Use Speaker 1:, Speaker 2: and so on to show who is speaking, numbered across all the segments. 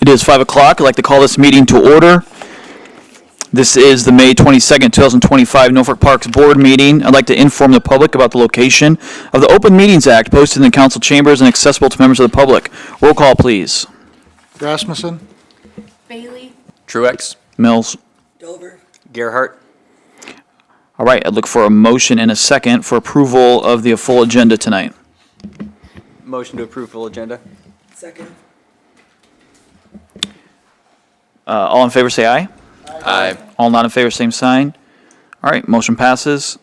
Speaker 1: It is 5 o'clock. I'd like to call this meeting to order. This is the May 22nd, 2025 Norfolk Parks Board meeting. I'd like to inform the public about the location of the Open Meetings Act posted in the council chambers and accessible to members of the public. Roll call, please.
Speaker 2: Rasmussen.
Speaker 3: Bailey.
Speaker 4: Truex.
Speaker 1: Mills.
Speaker 5: Dover.
Speaker 4: Gerhart.
Speaker 1: All right, I'd look for a motion and a second for approval of the full agenda tonight.
Speaker 4: Motion to approve full agenda.
Speaker 5: Second.
Speaker 1: All in favor say aye.
Speaker 4: Aye.
Speaker 1: All not in favor, same sign. All right, motion passes.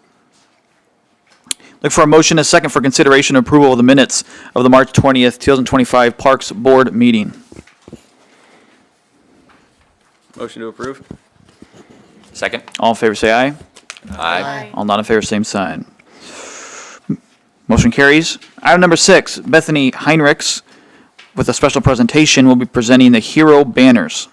Speaker 1: Look for a motion and a second for consideration and approval of the minutes of the March 20th, 2025 Parks Board meeting.
Speaker 4: Motion to approve. Second.
Speaker 1: All in favor say aye.
Speaker 4: Aye.
Speaker 1: All not in favor, same sign. Motion carries. Item number 6, Bethany Heinrichs, with a special presentation, will be presenting the hero banners.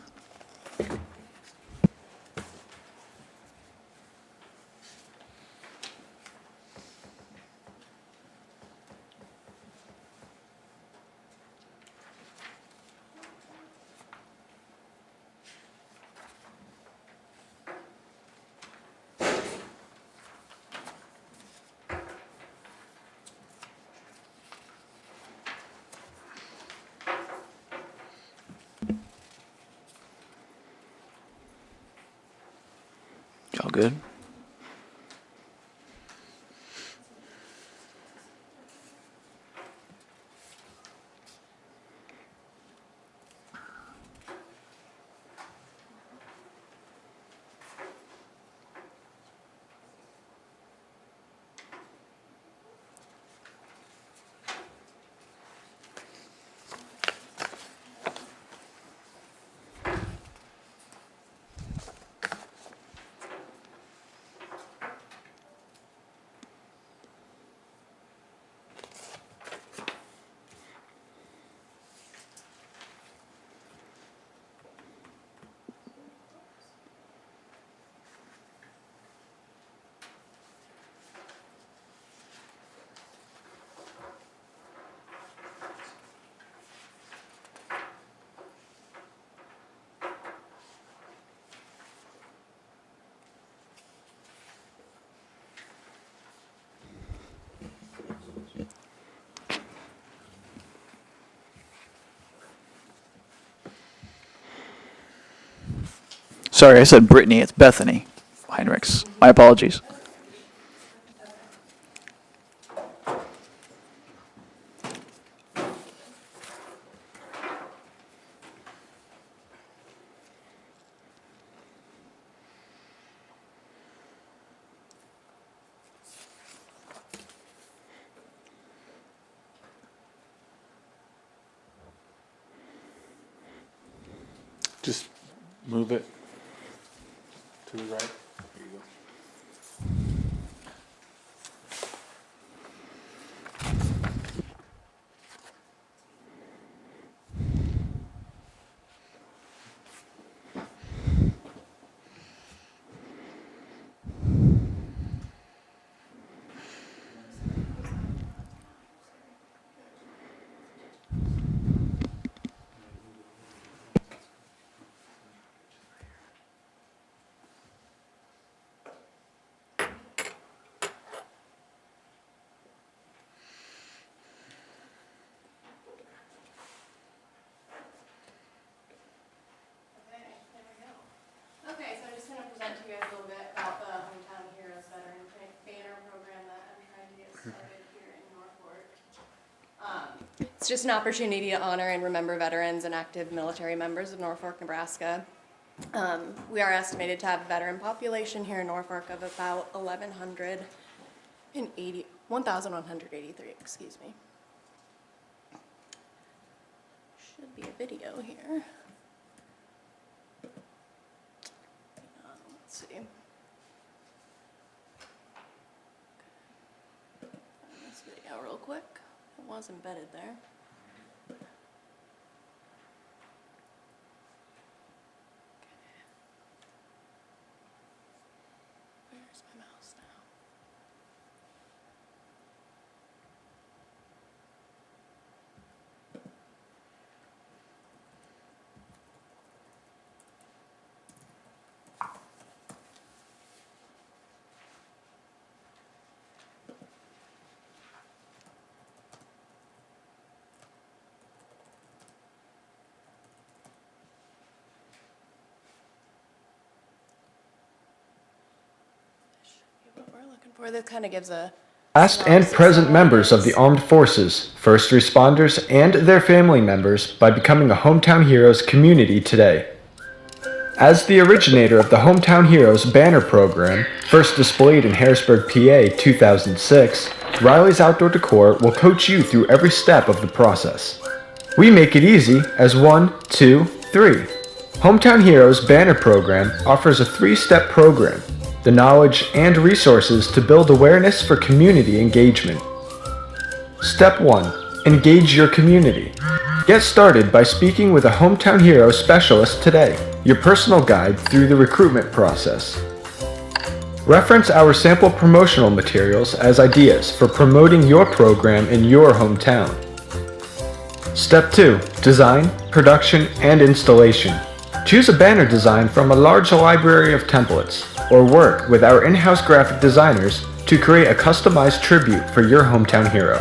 Speaker 1: All good? Sorry, I said Brittany. It's Bethany Heinrichs. My apologies.
Speaker 2: Just move it to the right. There you go.
Speaker 3: Okay, so I'm just going to present to you guys a little bit about the Hometown Heroes Veteran Banner program that I'm trying to get started here in Norfolk. It's just an opportunity to honor and remember veterans and active military members of Norfolk, Nebraska. We are estimated to have a veteran population here in Norfolk of about 1,183, excuse me. Should be a video here. Let's see. Find this video real quick. It was embedded there. Where's my mouse now? Or this kind of gives a
Speaker 5: Past and
Speaker 3: synopsis
Speaker 5: present
Speaker 3: of what it
Speaker 5: members of the
Speaker 3: is.
Speaker 5: armed forces, first responders, and their family members by becoming a Hometown Heroes community today. As the originator of the Hometown Heroes banner program, first displayed in Harrisburg, PA 2006, Riley's Outdoor Decor will coach you through every step of the process. We make it easy as 1, 2, 3. Hometown Heroes banner program offers a 3-step program, the knowledge and resources to build awareness for community engagement. Step 1. Engage your community. Get started by speaking with a Hometown Hero specialist today, your personal guide through the recruitment process. Reference our sample promotional materials as ideas for promoting your program in your hometown. Step 2. Design, production, and installation. Choose a banner design from a large library of templates, or work with our in-house graphic designers to create a customized tribute for your hometown hero.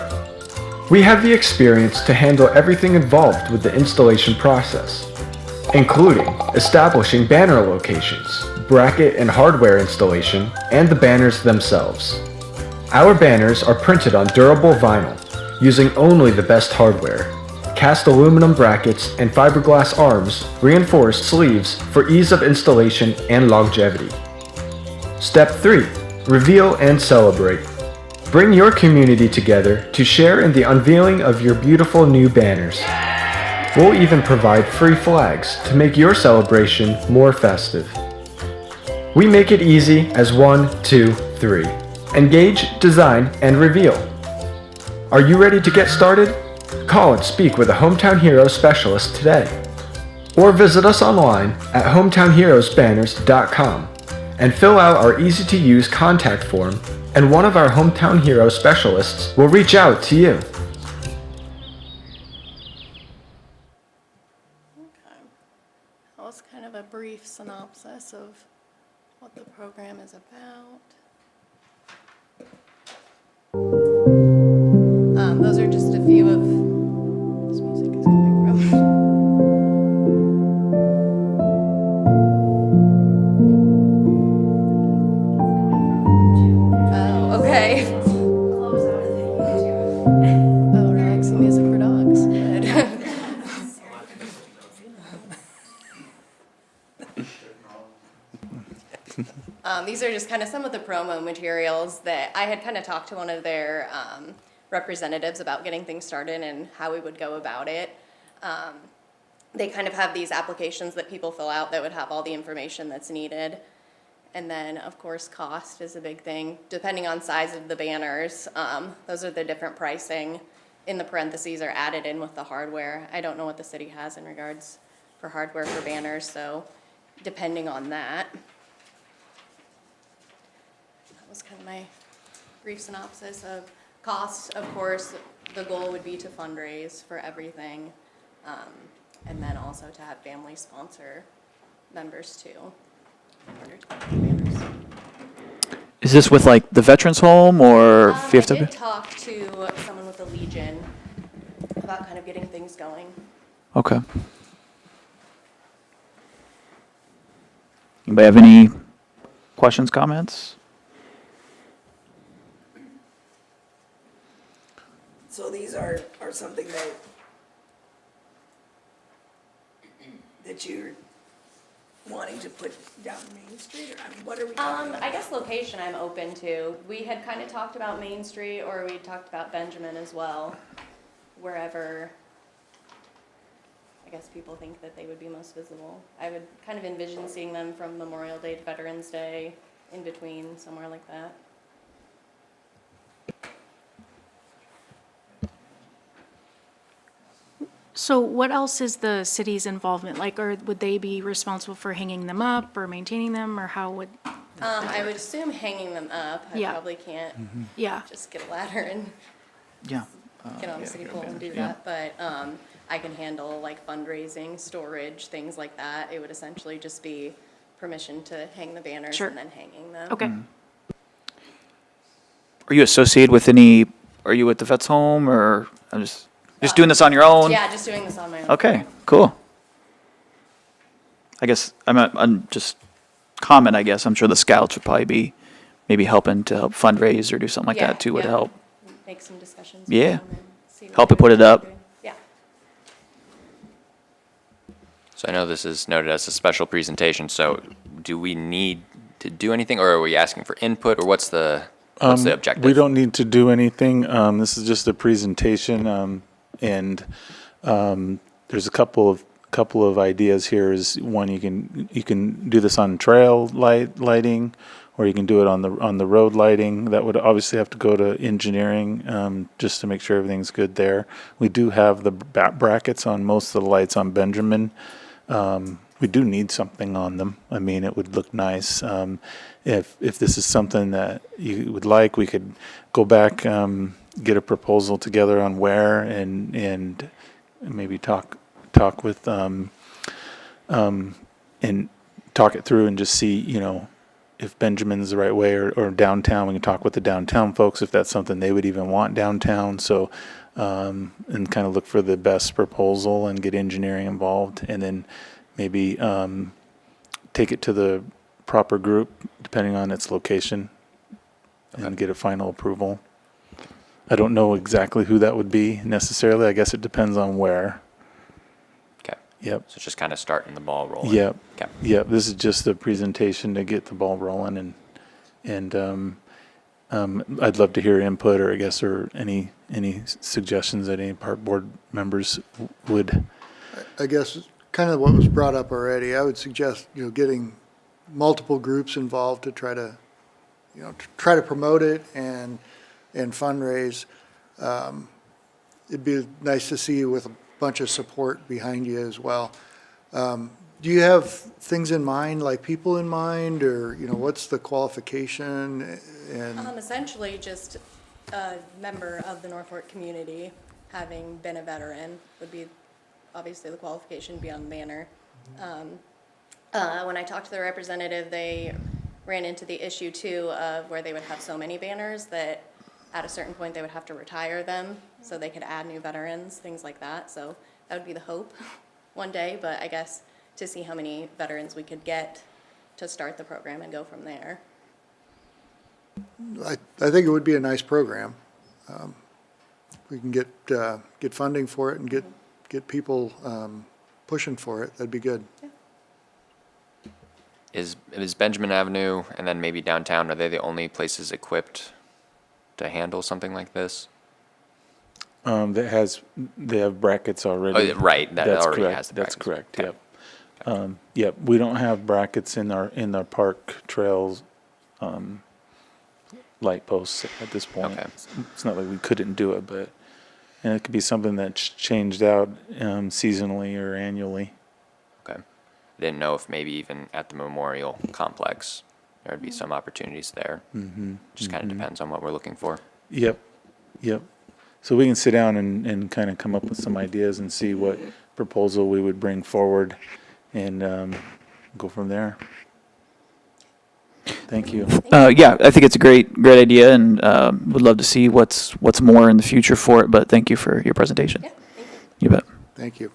Speaker 5: We have the experience to handle everything involved with the installation process, including establishing banner locations, bracket and hardware installation, and the banners themselves. Our banners are printed on durable vinyl, using only the best hardware. Cast aluminum brackets and fiberglass arms, reinforced sleeves for ease of installation and longevity. Step 3. Reveal and celebrate. Bring your community together to share in the unveiling of your beautiful new banners. We'll even provide free flags to make your celebration more festive. We make it easy as 1, 2, 3. Engage, design, and reveal. Are you ready to get started? Call and speak with a Hometown Hero specialist today. Or visit us online at hometownheroesbanners.com and fill out our easy-to-use contact form, and one of our Hometown Hero specialists will reach out to you.
Speaker 3: Okay. That was kind of a brief synopsis of what the program is about. Those are just a few of this music is coming from. Oh, okay. Oh, relaxing music for dogs. Good. These are just kind of some of the promo materials that I had kind of talked to one of their representatives about getting things started and how we would go about it. They kind of have these applications that people fill out that would have all the information that's needed. And then, of course, cost is a big thing. Depending on size of the banners, those are the different pricing. In the parentheses are added in with the hardware. I don't know what the city has in regards for hardware for banners, so depending on that. That was kind of my brief synopsis of costs. Of course, the goal would be to fundraise for everything, and then also to have family sponsor members too. In order to get the banners.
Speaker 1: Is this with like the Veterans Home or
Speaker 3: I
Speaker 1: VFW?
Speaker 3: did talk to someone with the Legion about kind of getting things going.
Speaker 1: Okay. Anybody have any questions, comments?
Speaker 6: So these are something that you're wanting to put down Main Street, or I mean, what are we talking about?
Speaker 3: I guess location I'm open to. We had kind of talked about Main Street, or we talked about Benjamin as well, wherever I guess people think that they would be most visible. I would kind of envision seeing them from Memorial Day to Veterans Day, in between, somewhere like that.
Speaker 7: So what else is the city's involvement like, or would they be responsible for hanging them up or maintaining them, or how would,
Speaker 3: I would assume hanging them up. I
Speaker 7: Yeah.
Speaker 3: probably can't
Speaker 7: yeah,
Speaker 3: just get a ladder and
Speaker 1: Yeah.
Speaker 3: get on the city pole and do that, but I can handle like fundraising, storage, things like that. It would essentially just be permission to hang the banners
Speaker 7: Sure.
Speaker 3: and then hanging them.
Speaker 7: okay.
Speaker 1: Are you associated with any, are you with the Vets Home or I'm just doing this on your own?
Speaker 3: Yeah, just doing this on my own.
Speaker 1: Okay, cool. I guess I'm just comment, I guess. I'm sure the scouts would probably be maybe helping to help fundraise or do something like
Speaker 3: Yeah,
Speaker 1: that too would
Speaker 3: yeah.
Speaker 1: help.
Speaker 3: Make some discussions.
Speaker 1: Yeah.
Speaker 3: with them and see what
Speaker 1: Help it
Speaker 3: they're
Speaker 1: put it up.
Speaker 3: doing. Yeah.
Speaker 4: So I know this is noted as a special presentation, so do we need to do anything, or are we asking for input, or what's the objective?
Speaker 2: We don't need to do anything. This is just a presentation, and there's a couple of ideas here. Is one, you can do this on trail lighting, or you can do it on the road lighting. That would obviously have to go to engineering, just to make sure everything's good there. We do have the brackets on most of the lights on Benjamin. We do need something on them. I mean, it would look nice. If this is something that you would like, we could go back, get a proposal together on where, and maybe talk with and talk it through and just see, if Benjamin's the right way, or downtown. We can talk with the downtown folks if that's something they would even want downtown. So, and kind of look for the best proposal and get engineering involved, and then maybe take it to the proper group depending on its location and get a final approval. I don't know exactly who that would be necessarily. I guess it depends on where.
Speaker 4: Okay.
Speaker 2: Yep.
Speaker 4: So just kind of starting the ball rolling.
Speaker 2: Yep.
Speaker 4: Okay.
Speaker 2: Yep. This is just a presentation to get the ball rolling, and I'd love to hear input, or I guess, or any suggestions that any park board members would.
Speaker 8: I guess kind of what was brought up already, I would suggest, getting multiple groups involved to try to promote it and fundraise. It'd be nice to see you with a bunch of support behind you as well. Do you have things in mind, like people in mind, or, what's the qualification? And
Speaker 3: Essentially just a member of the Norfolk community, having been a veteran, would be obviously the qualification beyond the banner. When I talked to the representative, they ran into the issue too of where they would have so many banners that at a certain point they would have to retire them so they could add new veterans, things like that. So that would be the hope one day, but I guess to see how many veterans we could get to start the program and go from there.
Speaker 8: I think it would be a nice program. We can get funding for it and get people pushing for it. That'd be good.
Speaker 4: Is Benjamin Avenue and then maybe downtown, are they the only places equipped to handle something like this?
Speaker 2: They have brackets already.
Speaker 4: Oh, right, that
Speaker 2: That's
Speaker 4: already
Speaker 2: correct.
Speaker 4: has the
Speaker 2: That's
Speaker 4: brackets.
Speaker 2: correct.
Speaker 4: Okay.
Speaker 2: Yep. Yep. We don't have brackets in our park trails, light posts at this point.
Speaker 4: Okay.
Speaker 2: It's not like we couldn't do it, and it could be something that's changed out seasonally or annually.
Speaker 4: Okay. Didn't know if maybe even at the memorial complex, there would be some opportunities there. Just kind of depends on what we're looking for.
Speaker 2: Yep. Yep. So we can sit down and kind of come up with some ideas and see what proposal we would bring forward, and go from there. Thank you.
Speaker 1: Yeah, I think it's a great idea, and would love to see what's more in the future for it, but thank you for your presentation.
Speaker 3: Yeah, thank you.
Speaker 1: You bet.
Speaker 8: Thank you.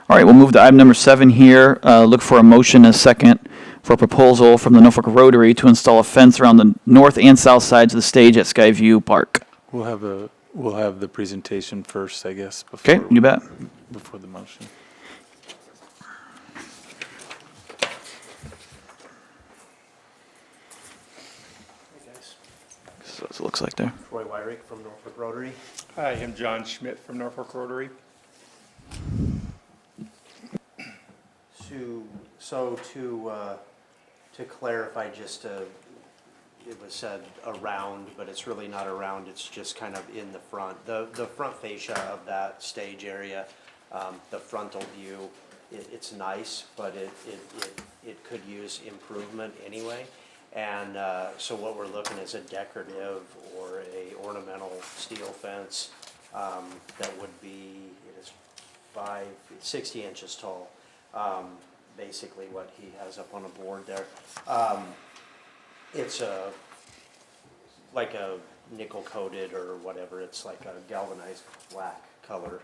Speaker 1: All right, we'll move to item number 7 here. Look for a motion and a second for a proposal from the Norfolk Rotary to install a fence around the north and south sides of the stage at Skyview Park.
Speaker 2: We'll have the presentation first, I guess.
Speaker 1: Okay, you bet.
Speaker 2: Before the motion.
Speaker 1: So it looks like there.
Speaker 9: Troy Wyrick from Norfolk Rotary.
Speaker 10: Hi, I'm John Schmidt from Norfolk Rotary.
Speaker 9: To clarify, it was said around, but it's really not around, it's just kind of in the front. The front fascia of that stage area, the frontal view, it's nice, but it could use improvement anyway. And so what we're looking is a decorative or a ornamental steel fence that would be, it is 60 inches tall. Basically what he has up on a board there. It's like a nickel coated or whatever, it's like a galvanized black color.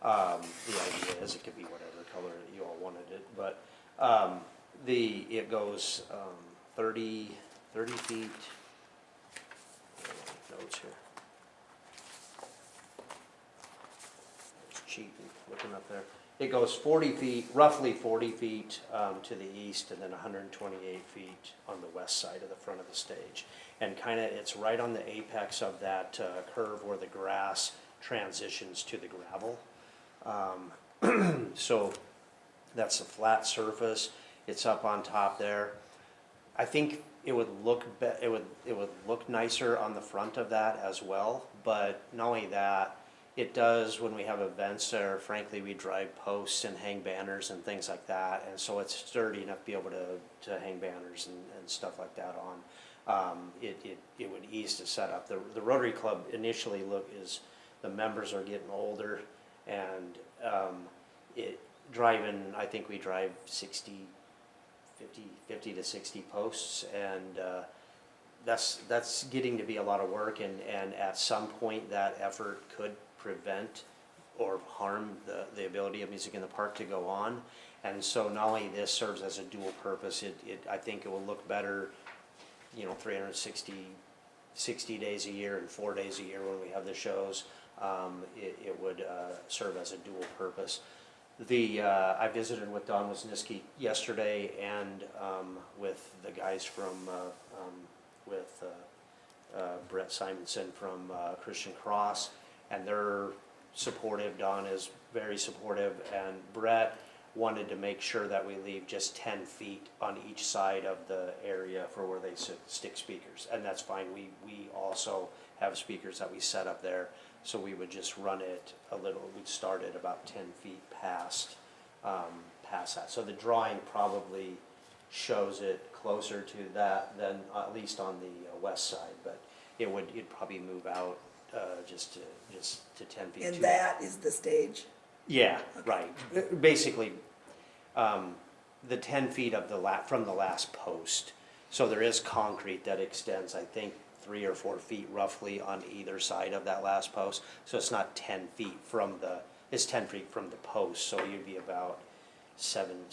Speaker 9: The idea is it could be whatever color that you all wanted it, but it goes 30 feet. Notes here. It's cheating, looking up there. It goes 40 feet, roughly 40 feet to the east, and then 128 feet on the west side of the front of the stage. And kind of, it's right on the apex of that curve where the grass transitions to the gravel. So that's a flat surface. It's up on top there. I think it would look it would look nicer on the front of that as well. But not only that, it does when we have events there. Frankly, we drive posts and hang banners and things like that, and so it's sturdy enough to be able to hang banners and stuff like that on. It would ease to set up. The Rotary Club initially the members are getting older, and I think we drive 50 to 60 posts, and that's getting to be a lot of work, and at some point that effort could prevent or harm the ability of Music in the Park to go on. And so not only this serves as a dual purpose, I think it will look better, 360 days a year and 4 days a year when we have the shows. It would serve as a dual purpose. I visited with Don Wisniewski yesterday, and with the guys from Brett Simonson from Christian Cross, and they're supportive. Don is very supportive, and Brett wanted to make sure that we leave just 10 feet on each side of the area for where they stick speakers, and that's fine. We also have speakers that we set up there, so we would just run it a little. We'd start it about 10 feet past that. So the drawing probably shows it closer to that than at least on the west side, but it'd probably move out just to 10 feet.
Speaker 6: And that is the stage?
Speaker 9: Yeah, right. Basically, the 10 feet of from the last post. So there is concrete that extends, I think, 3 or 4 feet roughly on either side of that last post. So it's not 10 feet it's 10 feet from the post. So you'd be about 7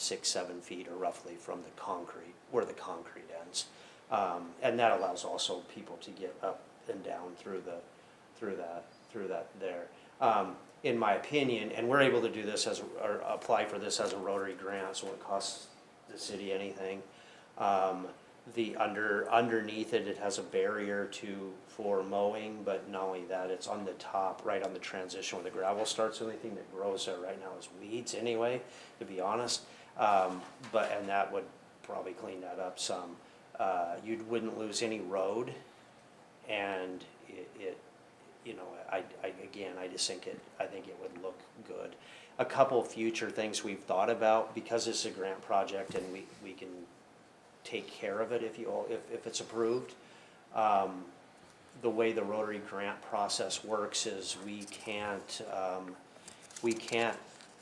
Speaker 9: feet or roughly from the concrete, where the concrete ends. And that allows also people to get up and down through that there. In my opinion, and we're able to do this or apply for this as a Rotary grant, so it costs the city anything. Underneath it has a barrier for mowing, but not only that, it's on the top, right on the transition where the gravel starts. The only thing that grows there right now is weeds anyway, to be honest. And that would probably clean that up some. You wouldn't lose any road, and I just think it would look good. A couple future things we've thought about, because it's a grant project and we can take care of it if it's approved. The way the Rotary grant process works is we can't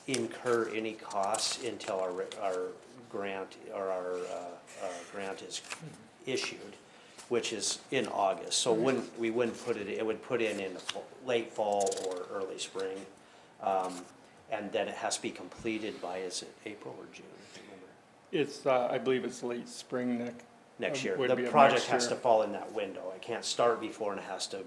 Speaker 9: incur any costs until our grant grant is issued, which is in August. So we wouldn't put it. It would put in the late fall or early spring, and then it has to be completed by, is it April or June?
Speaker 10: It's, I believe it's late spring
Speaker 9: Next year.
Speaker 10: would
Speaker 9: The
Speaker 10: be of
Speaker 9: project
Speaker 10: next
Speaker 9: has
Speaker 10: year.
Speaker 9: to fall in that window. It can't start before, and it has to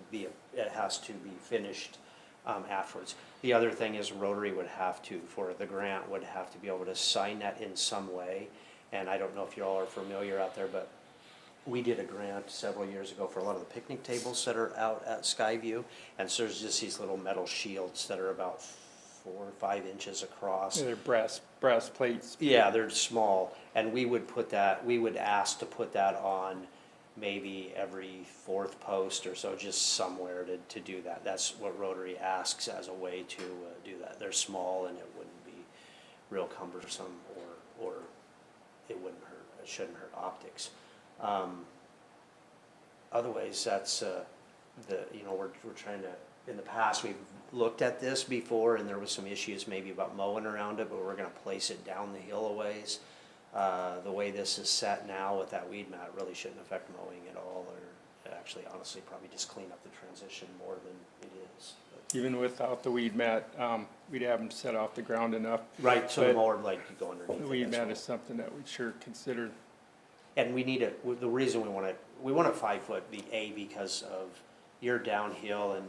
Speaker 9: be finished afterwards. The other thing is Rotary would have to, for the grant, would have to be able to sign that in some way. And I don't know if you all are familiar out there, but we did a grant several years ago for a lot of the picnic tables that are out at Skyview. And so there's just these little metal shields that are about 4 or 5 inches across.
Speaker 10: They're brass plates.
Speaker 9: Yeah, they're small, and we would ask to put that on maybe every 4th post or so, just somewhere to do that. That's what Rotary asks as a way to do that. They're small, and it wouldn't be real cumbersome, or it shouldn't hurt optics. Otherwise, that's we're trying to. In the past, we've looked at this before, and there was some issues maybe about mowing around it, but we're going to place it down the hill a ways. The way this is set now with that weed mat really shouldn't affect mowing at all, or actually, honestly, probably just clean up the transition more than it is. But
Speaker 10: Even without the weed mat, we'd have them set off the ground enough.
Speaker 9: right, so the
Speaker 10: But
Speaker 9: mower could go underneath.
Speaker 10: The
Speaker 9: it,
Speaker 10: weed
Speaker 9: that's
Speaker 10: mat
Speaker 9: all.
Speaker 10: is something that we'd sure consider
Speaker 9: And we need the reason we want a 5-foot because of you're downhill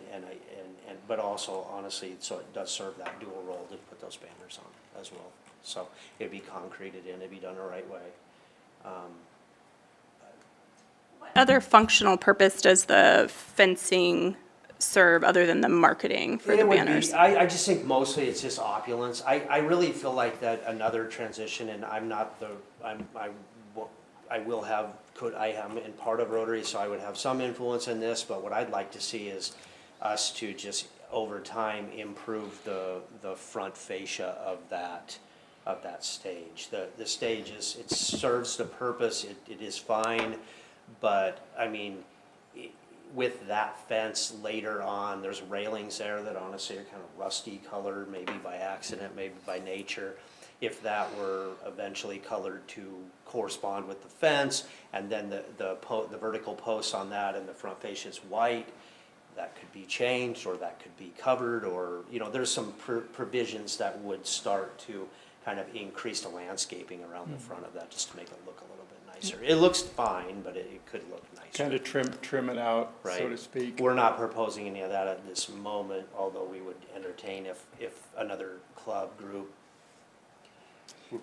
Speaker 9: but also honestly, so it does serve that dual role to put those banners on as well. So it'd be concreted in, it'd be done the right way.
Speaker 11: What other functional purpose does the fencing serve other than the marketing for the
Speaker 9: It would be-
Speaker 11: banners?
Speaker 9: I just think mostly it's just opulence. I really feel like that another transition, and I am in part of Rotary, so I would have some influence in this, but what I'd like to see is us to just over time improve the front fascia of that stage. The stage it serves the purpose, it is fine, but I mean, with that fence later on, there's railings there that honestly are kind of rusty colored, maybe by accident, maybe by nature. If that were eventually colored to correspond with the fence, and then the vertical posts on that and the front fascia is white, that could be changed, or that could be covered, or, there's some provisions that would start to kind of increase the landscaping around the front of that, just to make it look a little bit nicer. It looks fine, but it could look nicer.
Speaker 10: Kind of trim it out, so
Speaker 9: Right.
Speaker 10: to speak.
Speaker 9: We're not proposing any of that at this moment, although we would entertain if another club group,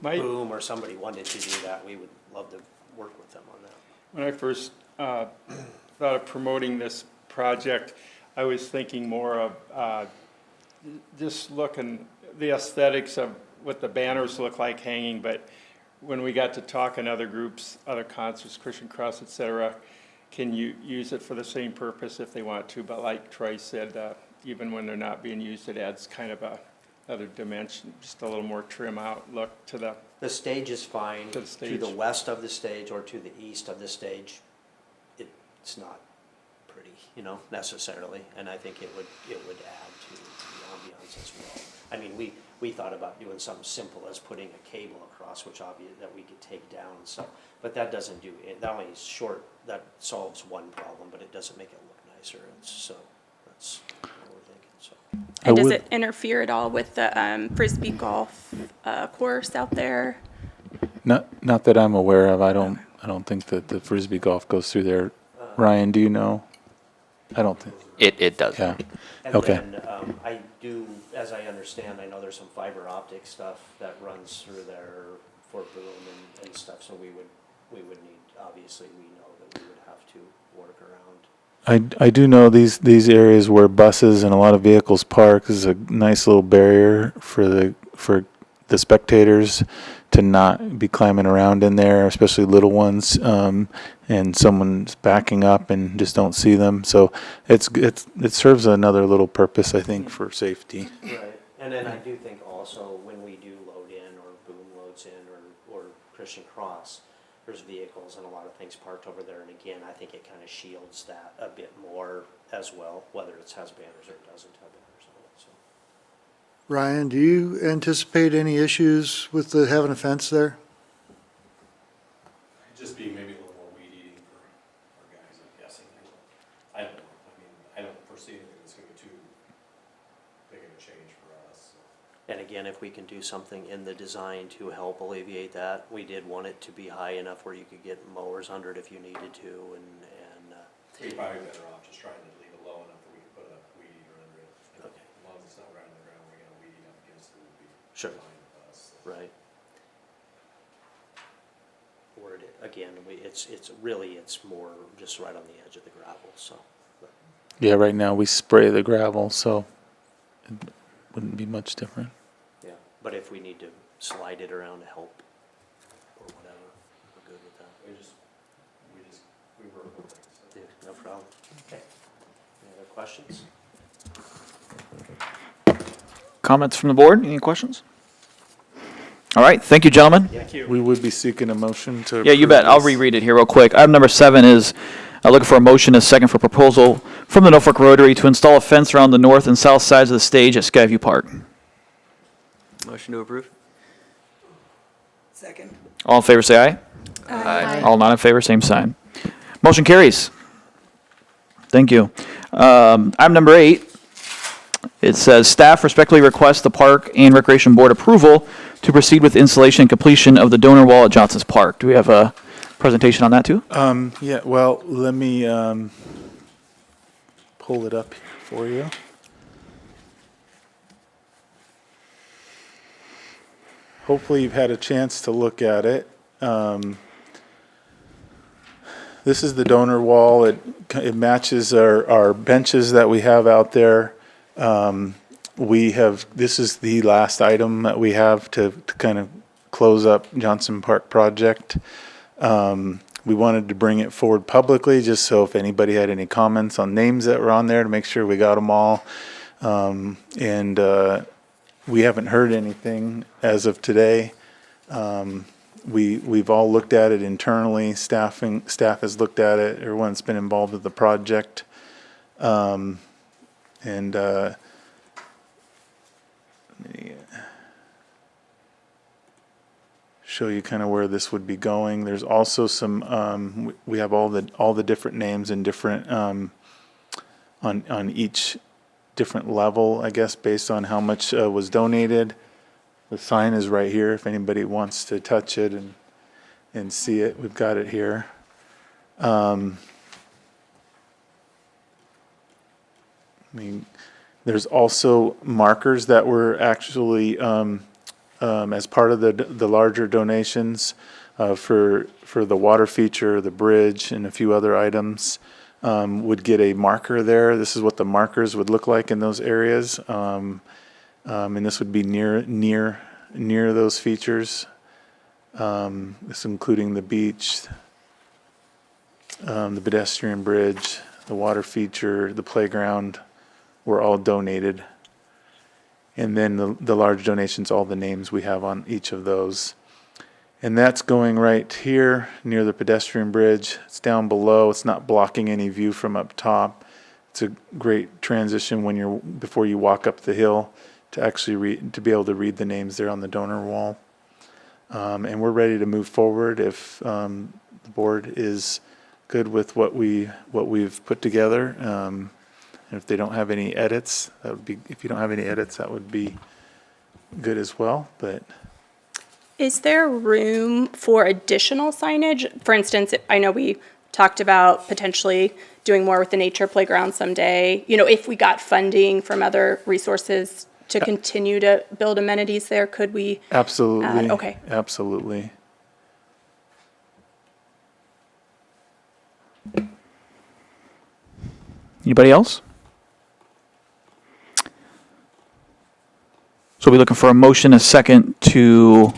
Speaker 10: My-
Speaker 9: Boom, or somebody wanted to do that, we would love to work with them on that.
Speaker 10: When I first thought of promoting this project, I was thinking more of just looking, the aesthetics of what the banners look like hanging, but when we got to talk in other groups, other concerts, Christian Cross, et cetera, can you use it for the same purpose if they want to? But like Troy said, even when they're not being used, it adds kind of another dimension, just a little more trim out look to the.
Speaker 9: The stage is fine.
Speaker 10: To the
Speaker 9: To the
Speaker 10: stage.
Speaker 9: west of the stage or to the east of the stage, it's not pretty, necessarily, and I think it would add to the ambiance as well. I mean, we thought about doing something simple as putting a cable across, which obviously that we could take down and stuff, but that doesn't do it. That only is short. That solves one problem, but it doesn't make it look nicer. So that's what we're thinking. So.
Speaker 11: And does it interfere at all with the Frisbee golf course out there?
Speaker 2: Not that I'm aware of. I don't think that the Frisbee golf goes through there. Ryan, do you know? I don't think.
Speaker 4: It does.
Speaker 2: Yeah.
Speaker 9: And
Speaker 2: Okay.
Speaker 9: then I do, as I understand, I know there's some fiber optic stuff that runs through there for Boom and stuff, so we would need, obviously, we know that we would have to work around.
Speaker 2: I do know these areas where buses and a lot of vehicles park is a nice little barrier for the spectators to not be climbing around in there, especially little ones, and someone's backing up and just don't see them. So it serves another little purpose, I think, for safety.
Speaker 9: Right, and then I do think also when we do load in, or Boom loads in, or Christian Cross, there's vehicles and a lot of things parked over there, and again, I think it kind of shields that a bit more as well, whether it has banners or it doesn't have banners on it, so.
Speaker 8: Ryan, do you anticipate any issues with having a fence there?
Speaker 12: Just be maybe a little more weed eating for our guys, I'm guessing. I don't know. I mean, I don't foresee anything that's gonna be too big of a change for us.
Speaker 9: And again, if we can do something in the design to help alleviate that, we did want it to be high enough where you could get mowers under it if you needed to, and
Speaker 12: We'd probably be better off just trying to leave it low enough that we can put a weed eater under it.
Speaker 9: Okay.
Speaker 12: As long as it's not right on the ground, we got a weed eater up against it, would be
Speaker 9: Sure.
Speaker 12: fine with us.
Speaker 9: right. It's more just right on the edge of the gravel, so.
Speaker 2: Yeah, right now we spray the gravel, so it wouldn't be much different.
Speaker 9: Yeah, but if we need to slide it around to help or whatever, we're good with that.
Speaker 12: We work with things. So.
Speaker 9: Yeah, no problem. Okay. Any other questions?
Speaker 1: Comments from the board? Any questions? All right, thank you, gentlemen.
Speaker 10: Thank you.
Speaker 2: We would be seeking a motion to.
Speaker 1: Yeah, you
Speaker 2: approve
Speaker 1: bet. I'll
Speaker 2: this.
Speaker 1: reread it here real quick. Item number 7 is looking for a motion, a second for proposal from the Norfolk Rotary to install a fence around the north and south sides of the stage at Skyview Park.
Speaker 4: Motion to approve?
Speaker 6: Second.
Speaker 1: All in favor, say aye.
Speaker 4: Aye.
Speaker 1: All not in favor, same sign. Motion carries. Thank you. Item number 8, it says, staff respectfully requests the Park and Recreation Board approval to proceed with installation and completion of the donor wall at Johnson's Park. Do we have a presentation on that too?
Speaker 2: Yeah, well, let me pull it up here for you. Hopefully you've had a chance to look at it. This is the donor wall. It matches our benches that we have out there. This is the last item that we have to kind of close up Johnson Park project. We wanted to bring it forward publicly, just so if anybody had any comments on names that were on there, to make sure we got them all. We haven't heard anything as of today. We've all looked at it internally. Staff has looked at it. Everyone's been involved with the project. Let me show you kind of where this would be going. There's also some, we have all the different names and different, on each different level, I guess, based on how much was donated. The sign is right here if anybody wants to touch it and see it. We've got it here. There's also markers that were actually as part of the larger donations for the water feature, the bridge, and a few other items. Would get a marker there. This is what the markers would look like in those areas. And this would be near those features. This including the beach, the pedestrian bridge, the water feature, the playground, were all donated. And then the large donations, all the names we have on each of those. And that's going right here near the pedestrian bridge. It's down below. It's not blocking any view from up top. It's a great transition before you walk up the hill to actually to be able to read the names there on the donor wall. And we're ready to move forward if the board is good with what we've put together. And if they don't have any edits, if you don't have any edits, that would be good as well. But
Speaker 11: Is there room for additional signage? For instance, I know we talked about potentially doing more with the nature playground someday. You know, if we got funding from other resources to continue to build amenities there, could we?
Speaker 2: absolutely.
Speaker 11: Okay.
Speaker 2: Absolutely.
Speaker 1: Anybody else? So we're looking for a motion, a second to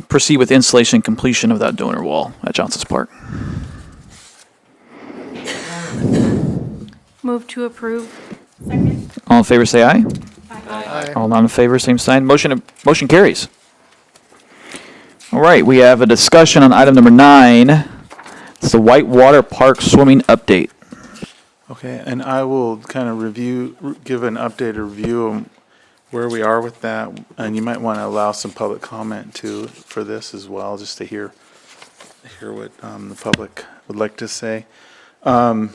Speaker 1: proceed with installation and completion of that donor wall at Johnson's Park.
Speaker 7: Move to approve.
Speaker 1: All in favor, say aye.
Speaker 8: Aye.
Speaker 1: All not in favor, same sign. Motion carries. All right, we have a discussion on item number 9. It's the Whitewater Park swimming update.
Speaker 2: Okay, and I will kind of give an updated review of where we are with that, and you might want to allow some public comment too for this as well, just to hear what the public would like to say. I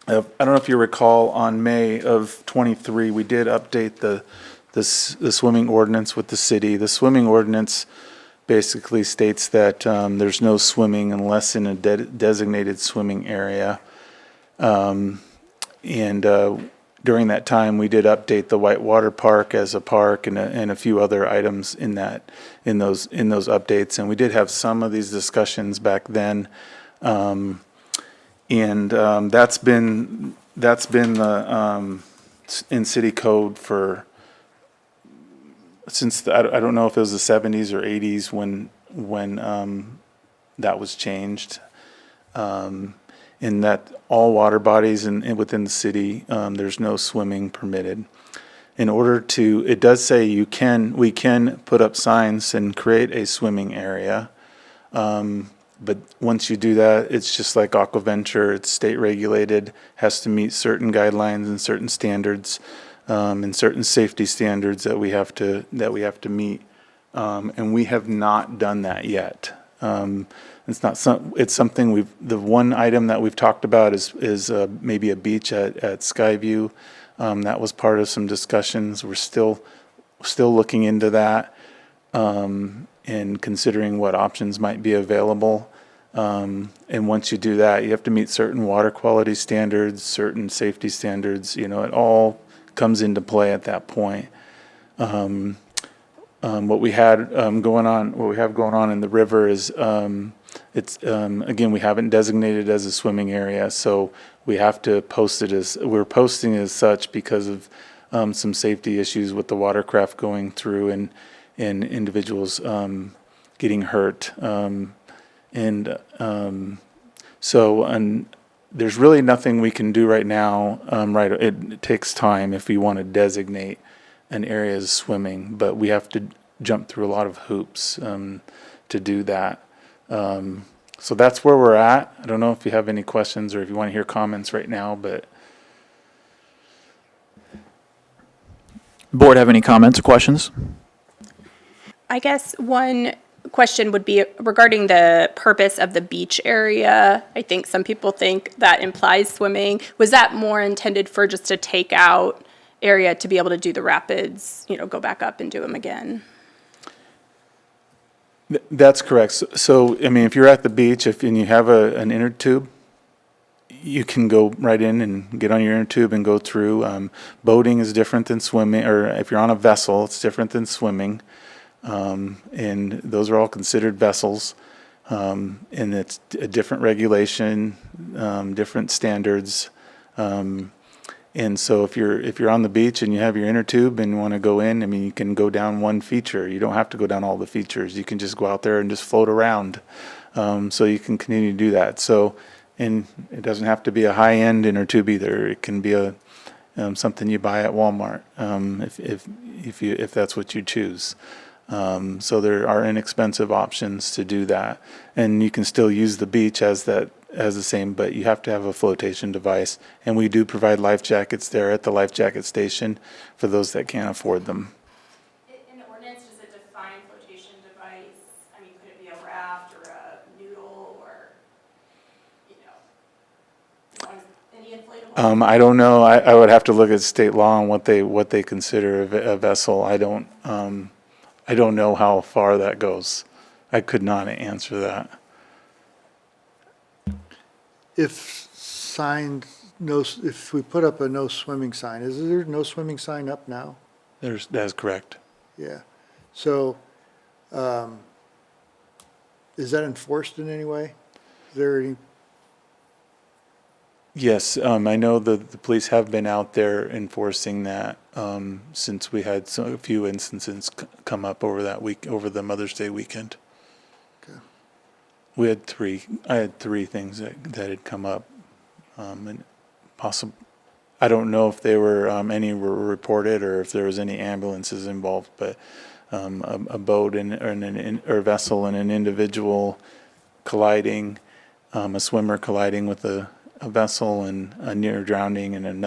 Speaker 2: don't know if you recall, on May of '23, we did update the swimming ordinance with the city. The swimming ordinance basically states that there's no swimming unless in a designated swimming area. During that time, we did update the Whitewater Park as a park and a few other items in those updates. And we did have some of these discussions back then. That's been the in city code since I don't know if it was the 70s or 80s when that was changed. In that all water bodies and within the city, there's no swimming permitted. It does say we can put up signs and create a swimming area. But once you do that, it's just like Aquaventure. It's state regulated, has to meet certain guidelines and certain standards, and certain safety standards that we have to meet. And we have not done that yet. It's something the one item that we've talked about is maybe a beach at Skyview. That was part of some discussions. We're still looking into that. and considering what options might be available. And once you do that, you have to meet certain water quality standards, certain safety standards, it all comes into play at that point. What we have going on in the river is, again, we haven't designated as a swimming area, so we have to we're posting as such because of some safety issues with the watercraft going through and individuals getting hurt. There's really nothing we can do right now. It takes time if we want to designate an area as swimming, but we have to jump through a lot of hoops to do that. So that's where we're at. I don't know if you have any questions or if you want to hear comments right now, but
Speaker 1: Board have any comments or questions?
Speaker 11: I guess one question would be regarding the purpose of the beach area. I think some people think that implies swimming. Was that more intended for just a takeout area to be able to do the rapids, go back up and do them again?
Speaker 2: that's correct. So, I mean, if you're at the beach, and you have an inner tube, you can go right in and get on your inner tube and go through. Boating is different than swimming, or if you're on a vessel, it's different than swimming. And those are all considered vessels. And it's a different regulation, different standards. And so if you're on the beach and you have your inner tube and you want to go in, I mean, you can go down one feature. You don't have to go down all the features. You can just go out there and just float around. So you can continue to do that. So, and it doesn't have to be a high-end inner tube either. It can be something you buy at Walmart, if that's what you choose. So there are inexpensive options to do that, and you can still use the beach as the same, but you have to have a flotation device, and we do provide life jackets there at the life jacket station for those that can't afford them.
Speaker 11: In the ordinance, does it define flotation device? I mean, could it be a raft or a noodle or, any inflatable?
Speaker 2: I don't know. I would have to look at state law on what they consider a vessel. I don't know how far that goes. I could not answer that.
Speaker 8: If we put up a no swimming sign, is there no swimming sign up now?
Speaker 2: That's correct.
Speaker 8: Yeah. So, is that enforced in any way? Is there any?
Speaker 2: Yes, I know the police have been out there enforcing that since we had a few instances come up over the Mother's Day weekend.
Speaker 8: Okay.
Speaker 2: I had three things that had come up, and I don't know if they were any were reported or if there was any ambulances involved, but a boat or vessel and an individual colliding, a swimmer colliding with a vessel and a near drowning, and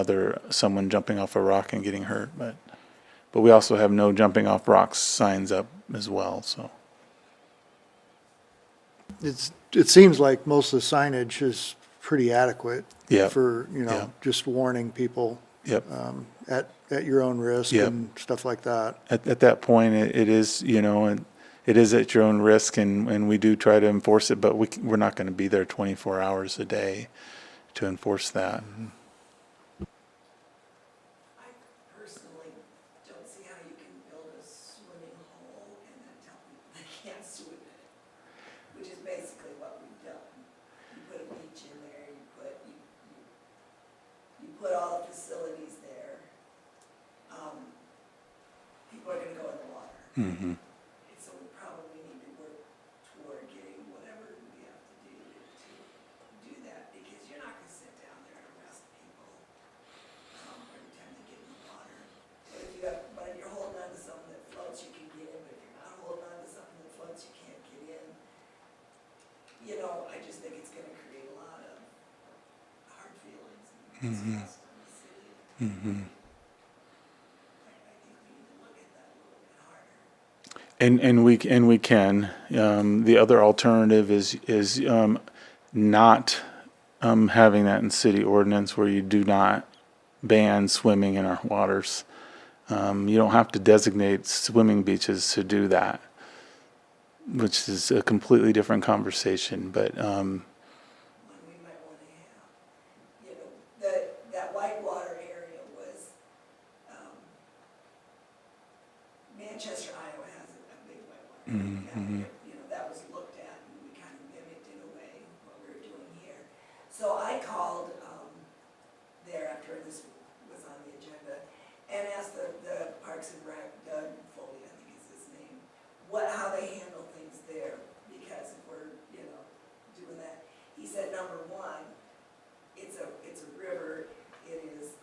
Speaker 2: someone jumping off a rock and getting hurt. But we also have no jumping off rocks signs up as well. So
Speaker 8: It seems like most of the signage is pretty adequate.
Speaker 2: Yep.
Speaker 8: For,
Speaker 2: Yep.
Speaker 8: just warning people.
Speaker 2: Yep.
Speaker 8: At your own risk.
Speaker 2: Yep.
Speaker 8: And stuff like that.
Speaker 2: At that point, it is, it is at your own risk, and we do try to enforce it, but we're not going to be there 24 hours a day to enforce that.
Speaker 6: I personally don't see how you can build a swimming hole and then tell people they can't swim in it, which is basically what we've done. You put a beach in there, you put all the facilities there. People are gonna go in the water.
Speaker 2: Mm-hmm.
Speaker 6: And so we probably need to work toward getting whatever we have to do to do that, because you're not gonna sit down there and arrest people every time they get in the water. But if you're holding on to something that floats, you can get in, but if you're not holding on to something that floats, you can't get in. I just think it's gonna create a lot of hard feelings and disgust in the city.
Speaker 2: Mm-hmm.
Speaker 6: I think we need to look at that a little bit harder.
Speaker 2: And we can. The other alternative is not having that in city ordinance, where you do not ban swimming in our waters. You don't have to designate swimming beaches to do that. which is a completely different conversation, but,
Speaker 6: One we might want to have. You know, that whitewater area was, Manchester, Iowa has a big whitewater area down there. You know, that was looked at and we kind of mimicked in a way what we were doing here. So I called, there after this was on the agenda and asked the Parks and Rec, Doug Foley, I think is his name, how they handle things there, because if we're, you know, doing that. He said, number one, it's a river, it is,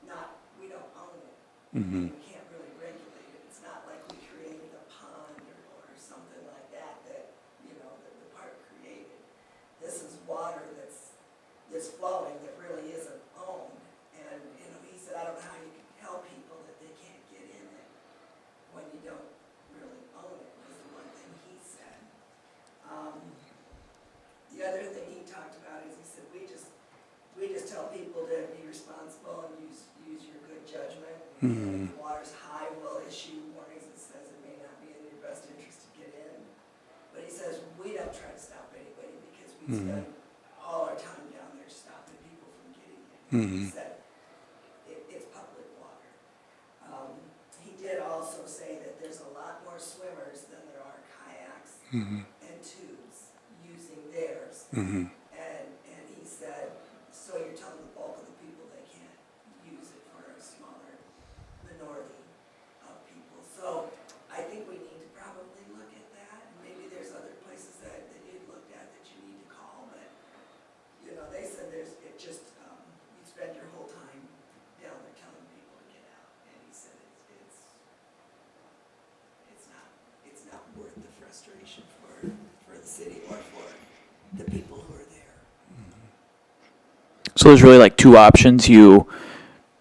Speaker 6: not, we don't own it.
Speaker 2: mhm,
Speaker 6: We can't really regulate it. It's not like we created a pond or something like that, you know, that the park created. This is water that's flowing that really isn't owned. And, you know, he said, I don't know how you can tell people that they can't get in it when you don't really own it, was the one thing he said. The other thing he talked about is he said, we just tell people to be responsible and use your good judgment. And if the water's high, we'll issue warnings that says it may not be in your best interest to get in. But he says, we don't try to stop anybody because we spend all our time down there stopping people from getting in. He said, it's public water. He did also say that there's a lot more swimmers than there are kayaks and tubes using theirs. And he said, so you're telling the bulk of the people they can't use it for a smaller minority of people. So I think we need to probably look at that. And maybe there's other places that you'd looked at that you need to call, but, you know, they said you spend your whole time down there telling people to get out. And he said it's not worth the frustration for the city or for the people who are there.
Speaker 1: So there's really like two options. You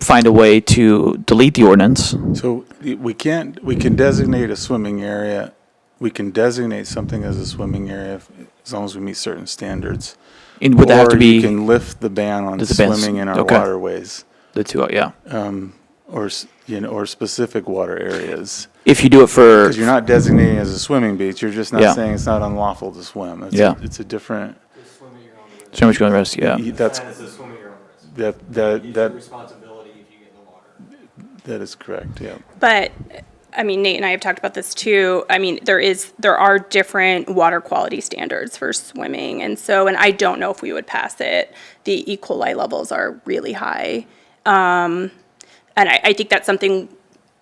Speaker 1: find a way to delete the ordinance.
Speaker 2: so we can designate a swimming area. We can designate something as a swimming area as long as we meet certain standards.
Speaker 1: And would that have to
Speaker 2: Or
Speaker 1: be
Speaker 2: you can lift the ban on
Speaker 1: Does the ban-
Speaker 2: swimming in our
Speaker 1: okay.
Speaker 2: waterways,
Speaker 1: the two? Yeah.
Speaker 2: or specific water areas.
Speaker 1: If you do it for,
Speaker 2: Because you're not designating as a swimming beach, you're just
Speaker 1: Yeah.
Speaker 2: not saying it's not unlawful to swim. It's a different,
Speaker 1: so much going to rest. Yeah.
Speaker 2: that's,
Speaker 12: Plan is to swim at your own risk.
Speaker 2: that,
Speaker 12: It's your
Speaker 2: that,
Speaker 12: responsibility if you get in the water.
Speaker 2: that is correct, yeah.
Speaker 11: But, I mean, Nate and I have talked about this too. I mean, there are different water quality standards for swimming. And I don't know if we would pass it. The E. coli levels are really high. And I think that's something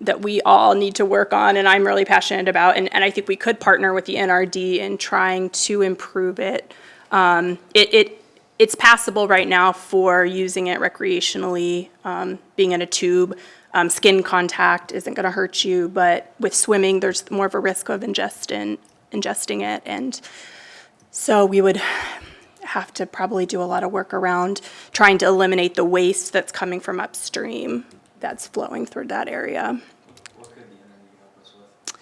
Speaker 11: that we all need to work on and I'm really passionate about. And I think we could partner with the NRD in trying to improve it. It's passable right now for using it recreationally, being in a tube. Skin contact isn't going to hurt you, but with swimming, there's more of a risk of ingesting it. And so we would have to probably do a lot of work around trying to eliminate the waste that's coming from upstream that's flowing through that area.
Speaker 12: What could the NRD help us with?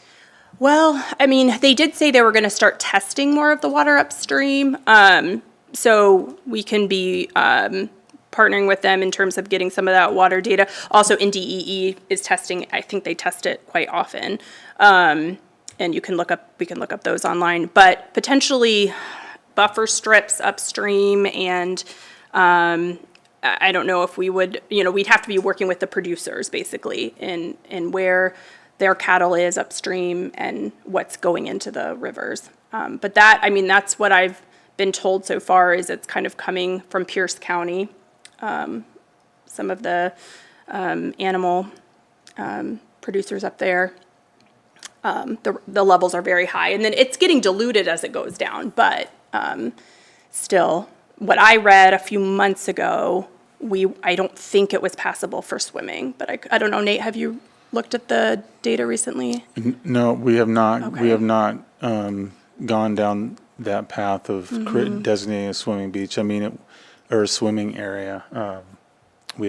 Speaker 11: Well, I mean, they did say they were going to start testing more of the water upstream. So we can be partnering with them in terms of getting some of that water data. Also, NDEE is testing. I think they test it quite often. And we can look up those online. But potentially buffer strips upstream and I don't know if we would, we'd have to be working with the producers basically in where their cattle is upstream and what's going into the rivers. But that's what I've been told so far is it's kind of coming from Pierce County. Some of the animal producers up there, the levels are very high. And then it's getting diluted as it goes down. But still, what I read a few months ago, I don't think it was passable for swimming. But I don't know, Nate, have you looked at the data recently?
Speaker 2: No, we have not.
Speaker 11: Okay.
Speaker 2: We have not gone down that path of designating a swimming beach. Or a swimming area. We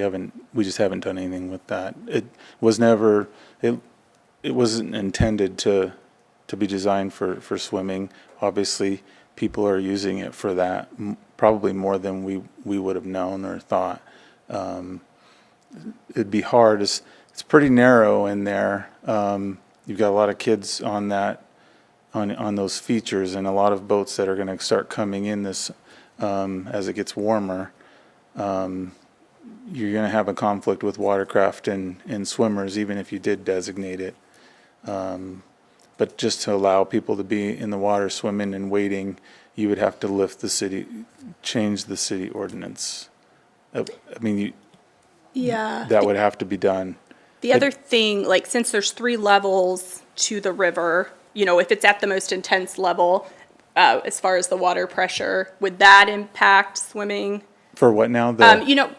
Speaker 2: just haven't done anything with that. It wasn't intended to be designed for swimming. Obviously, people are using it for that, probably more than we would have known or thought. It'd be hard. It's pretty narrow in there. you've got a lot of kids on that, on those features, and a lot of boats that are going to start coming in this, as it gets warmer. You're going to have a conflict with watercraft and swimmers, even if you did designate it. But just to allow people to be in the water swimming and wading, you would have to change the city ordinance. I mean,
Speaker 11: Yeah.
Speaker 2: that would have to be done.
Speaker 11: The other thing, like, since there's 3 levels to the river, you know, if it's at the most intense level, as far as the water pressure, would that impact swimming?
Speaker 2: For what now?
Speaker 11: You know,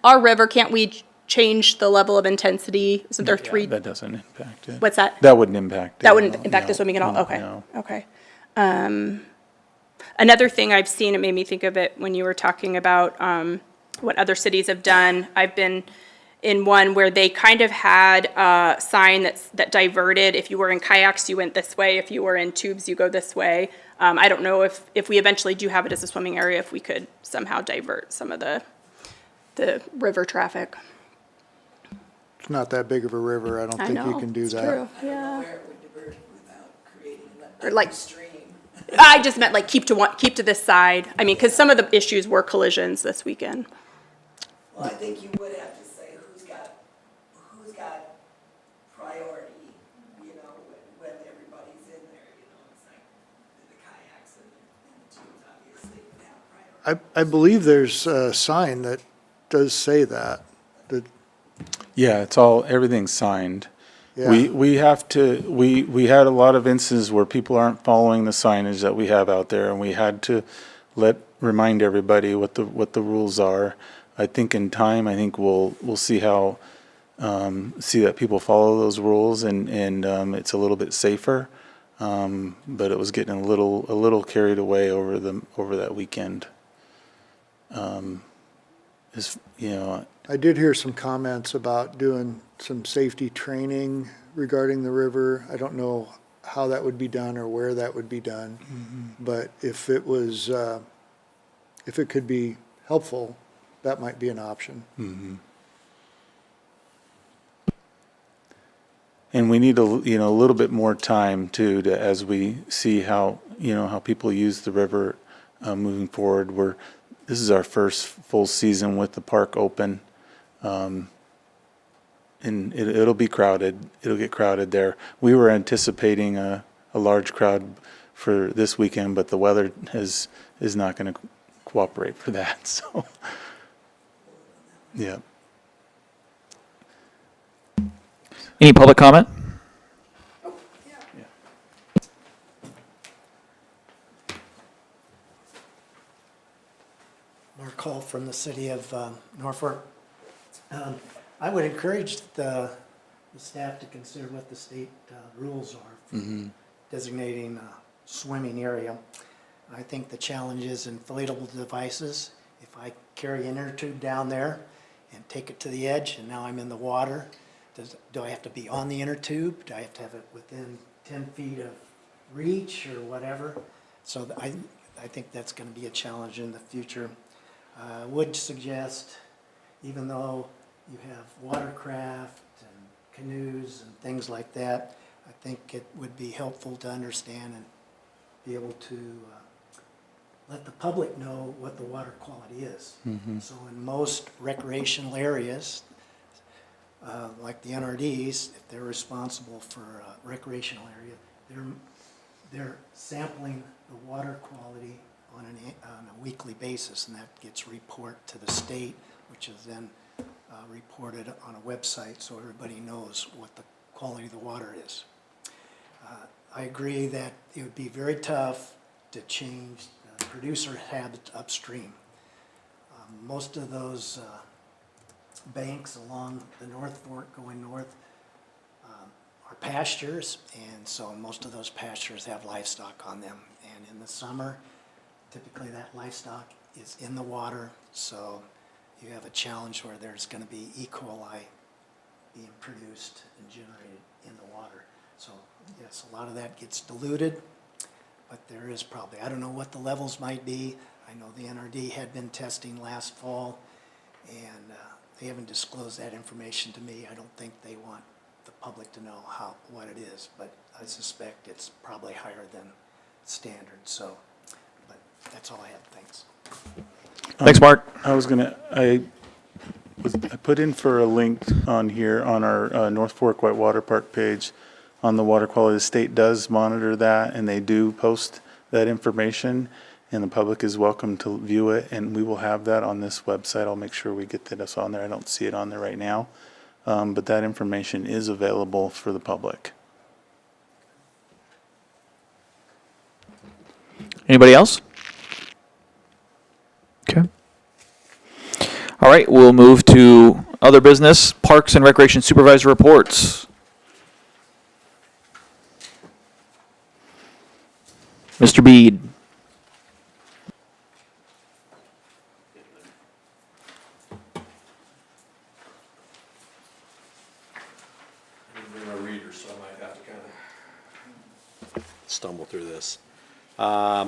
Speaker 11: our river, can't we change the level of intensity? Isn't there 3?
Speaker 2: That doesn't impact it.
Speaker 11: What's that?
Speaker 2: That wouldn't impact it.
Speaker 11: That wouldn't
Speaker 2: no,
Speaker 11: impact the
Speaker 2: no,
Speaker 11: swimming at all?
Speaker 2: no,
Speaker 11: Okay.
Speaker 2: no.
Speaker 11: Okay. Another thing I've seen, it made me think of it when you were talking about what other cities have done. I've been in one where they kind of had a sign that diverted. If you were in kayaks, you went this way. If you were in tubes, you go this way. I don't know if we eventually do have it as a swimming area, if we could somehow divert some of the river traffic.
Speaker 8: It's not that big of a river. I don't
Speaker 11: I
Speaker 8: think
Speaker 11: know,
Speaker 8: you can do
Speaker 11: it's
Speaker 8: that.
Speaker 11: true.
Speaker 6: I don't know
Speaker 11: Yeah.
Speaker 6: where it would divert without creating
Speaker 11: Or
Speaker 6: an
Speaker 11: like-
Speaker 6: stream.
Speaker 11: I just meant like keep to this side. I mean, because some of the issues were collisions this weekend.
Speaker 6: Well, I think you would have to say who's got priority, you know, when everybody's in there, you know, it's like the kayaks and the tubes obviously would have priority.
Speaker 8: I believe there's a sign that does say that.
Speaker 2: Yeah, everything's signed.
Speaker 8: Yeah.
Speaker 2: We have to, we had a lot of instances where people aren't following the signage that we have out there, and we had to remind everybody what the rules are. I think in time, we'll see how, see that people follow those rules, and it's a little bit safer. But it was getting a little carried away over that weekend. You know,
Speaker 8: I did hear some comments about doing some safety training regarding the river. I don't know how that would be done or where that would be done. But if it was, if it could be helpful, that might be an option.
Speaker 2: And we need a little bit more time too, as we see how people use the river moving forward. This is our first full season with the park open, and it'll be crowded. It'll get crowded there. We were anticipating a large crowd for this weekend, but the weather is not going to cooperate for that. So, yeah.
Speaker 1: Any public comment?
Speaker 13: Mark Hall from the city of Norfolk. I would encourage the staff to consider what the state rules are for designating a swimming area. I think the challenge is inflatable devices. If I carry an inner tube down there and take it to the edge and now I'm in the water, do I have to be on the inner tube? Do I have to have it within 10 feet of reach or whatever? So I think that's going to be a challenge in the future. I would suggest, even though you have watercraft and canoes and things like that, I think it would be helpful to understand and be able to let the public know what the water quality is. So in most recreational areas, like the NRDs, if they're responsible for a recreational area, they're sampling the water quality on a weekly basis, and that gets reported to the state, which is then reported on a website so everybody knows what the quality of the water is. I agree that it would be very tough to change the producer habits upstream. Most of those banks along the North Fork going north are pastures, and so most of those pastures have livestock on them. And in the summer, typically that livestock is in the water, so you have a challenge where there's going to be E. coli being produced and generated in the water. So yes, a lot of that gets diluted, but there is probably, I don't know what the levels might be. I know the NRD had been testing last fall, and they haven't disclosed that information to me. I don't think they want the public to know what it is, but I suspect it's probably higher than standard, so, but that's all I have, thanks.
Speaker 1: Thanks, Mark.
Speaker 2: I put in for a link on here on our North Fork Whitewater Park page on the water quality. The state does monitor that, and they do post that information, and the public is welcome to view it, and we will have that on this website. I'll make sure we get that on there. I don't see it on there right now, but that information is available for the public.
Speaker 1: Anybody else? Okay. All right, we'll move to other business, Parks and Recreation Supervisor reports. Mr. Bede.
Speaker 12: I'm a reader, so I might have to kind of stumble through this.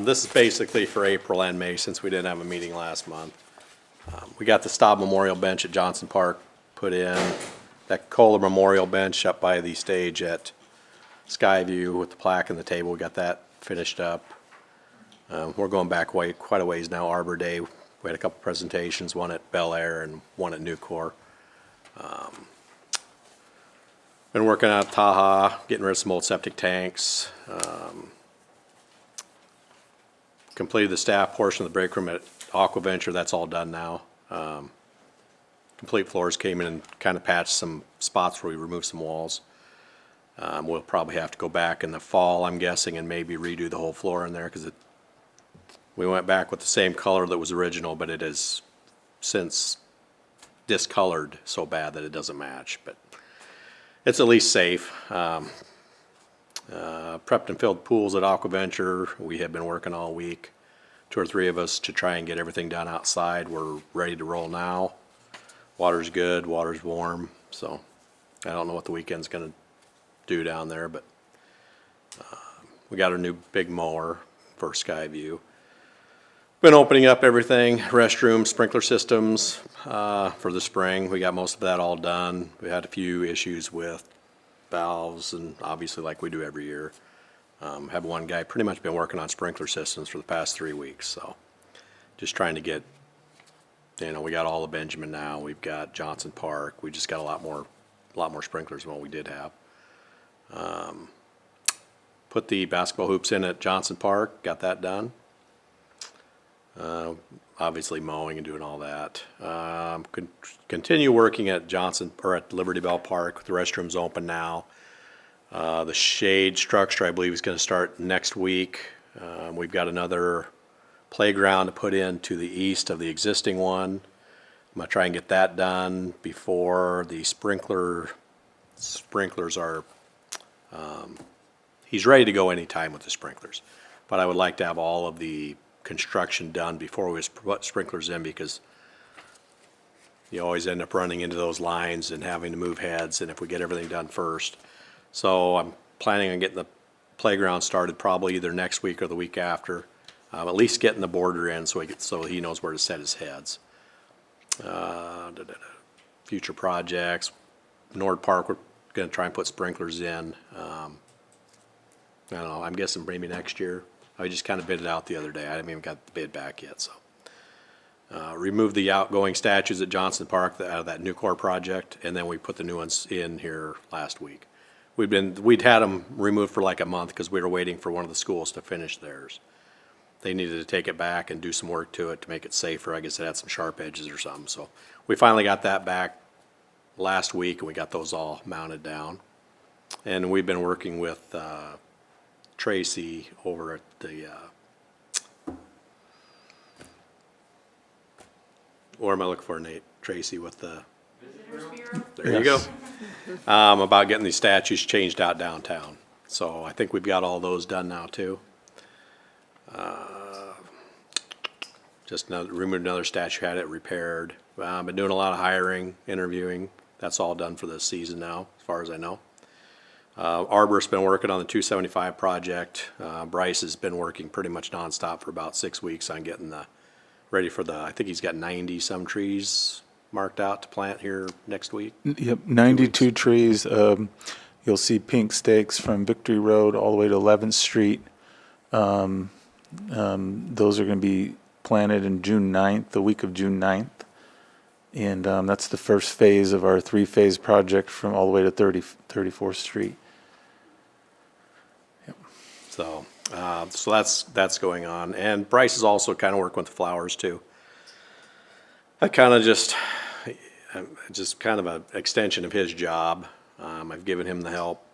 Speaker 12: This is basically for April and May, since we didn't have a meeting last month. We got the Staub Memorial Bench at Johnson Park put in, that Kohler Memorial Bench up by the stage at Skyview with the plaque and the table, we got that finished up. We're going back quite a ways now. Arbor Day, we had a couple presentations, one at Bel Air and one at Nucor. Been working out of Taha, getting rid of some old septic tanks. Completed the staff portion of the break room at Aquaventure, that's all done now. Complete floors, came in and kind of patched some spots where we removed some walls. We'll probably have to go back in the fall, I'm guessing, and maybe redo the whole floor in there, because we went back with the same color that was original, but it has since discolored so bad that it doesn't match, but it's at least safe. Prepped and filled pools at Aquaventure, we have been working all week, 2 or 3 of us, to try and get everything done outside. We're ready to roll now. Water's good, water's warm, so I don't know what the weekend's gonna do down there, but we got a new big mower for Skyview. Been opening up everything, restrooms, sprinkler systems for the spring. We got most of that all done. We had a few issues with valves, and obviously like we do every year. Have one guy pretty much been working on sprinkler systems for the past 3 weeks, so just trying to get, we got all of Benjamin now. We've got Johnson Park. We just got a lot more sprinklers than what we did have. Put the basketball hoops in at Johnson Park, got that done. Obviously mowing and doing all that. Continue working at at Liberty Bell Park. The restrooms open now. The shade structure, I believe, is going to start next week. We've got another playground to put in to the east of the existing one. I'm going to try and get that done before the sprinklers are, he's ready to go anytime with the sprinklers. But I would like to have all of the construction done before we put sprinklers in, because you always end up running into those lines and having to move heads, and if we get everything done first. So I'm planning on getting the playground started probably either next week or the week after. At least getting the border in so he knows where to set his heads. Future projects, Nord Park, we're going to try and put sprinklers in. I don't know, I'm guessing maybe next year. I just kind of bid it out the other day. I haven't even got the bid back yet, so. Remove the outgoing statues at Johnson Park out of that Nucor project, and then we put the new ones in here last week. We'd had them removed for like a month because we were waiting for one of the schools to finish theirs. They needed to take it back and do some work to it to make it safer. I guess it had some sharp edges or something, so we finally got that back last week, and we got those all mounted down. And we've been working with Tracy over at the, what am I looking for, Nate? Tracy with the, there you go. About getting these statues changed out downtown. So I think we've got all those done now too. Just removed another statue, had it repaired. Been doing a lot of hiring, interviewing. That's all done for this season now, as far as I know. Arbor's been working on the 275 project. Bryce has been working pretty much nonstop for about 6 weeks on getting ready for I think he's got 90 some trees marked out to plant here next week.
Speaker 2: Yep, 92 trees. You'll see pink stakes from Victory Road all the way to 11th Street. Those are going to be planted in June 9th, the week of June 9th. And that's the first phase of our three-phase project from all the way to 34th Street.
Speaker 12: So, so that's going on. And Bryce is also kind of working with the flowers too. I kind of just kind of an extension of his job. I've given him the help,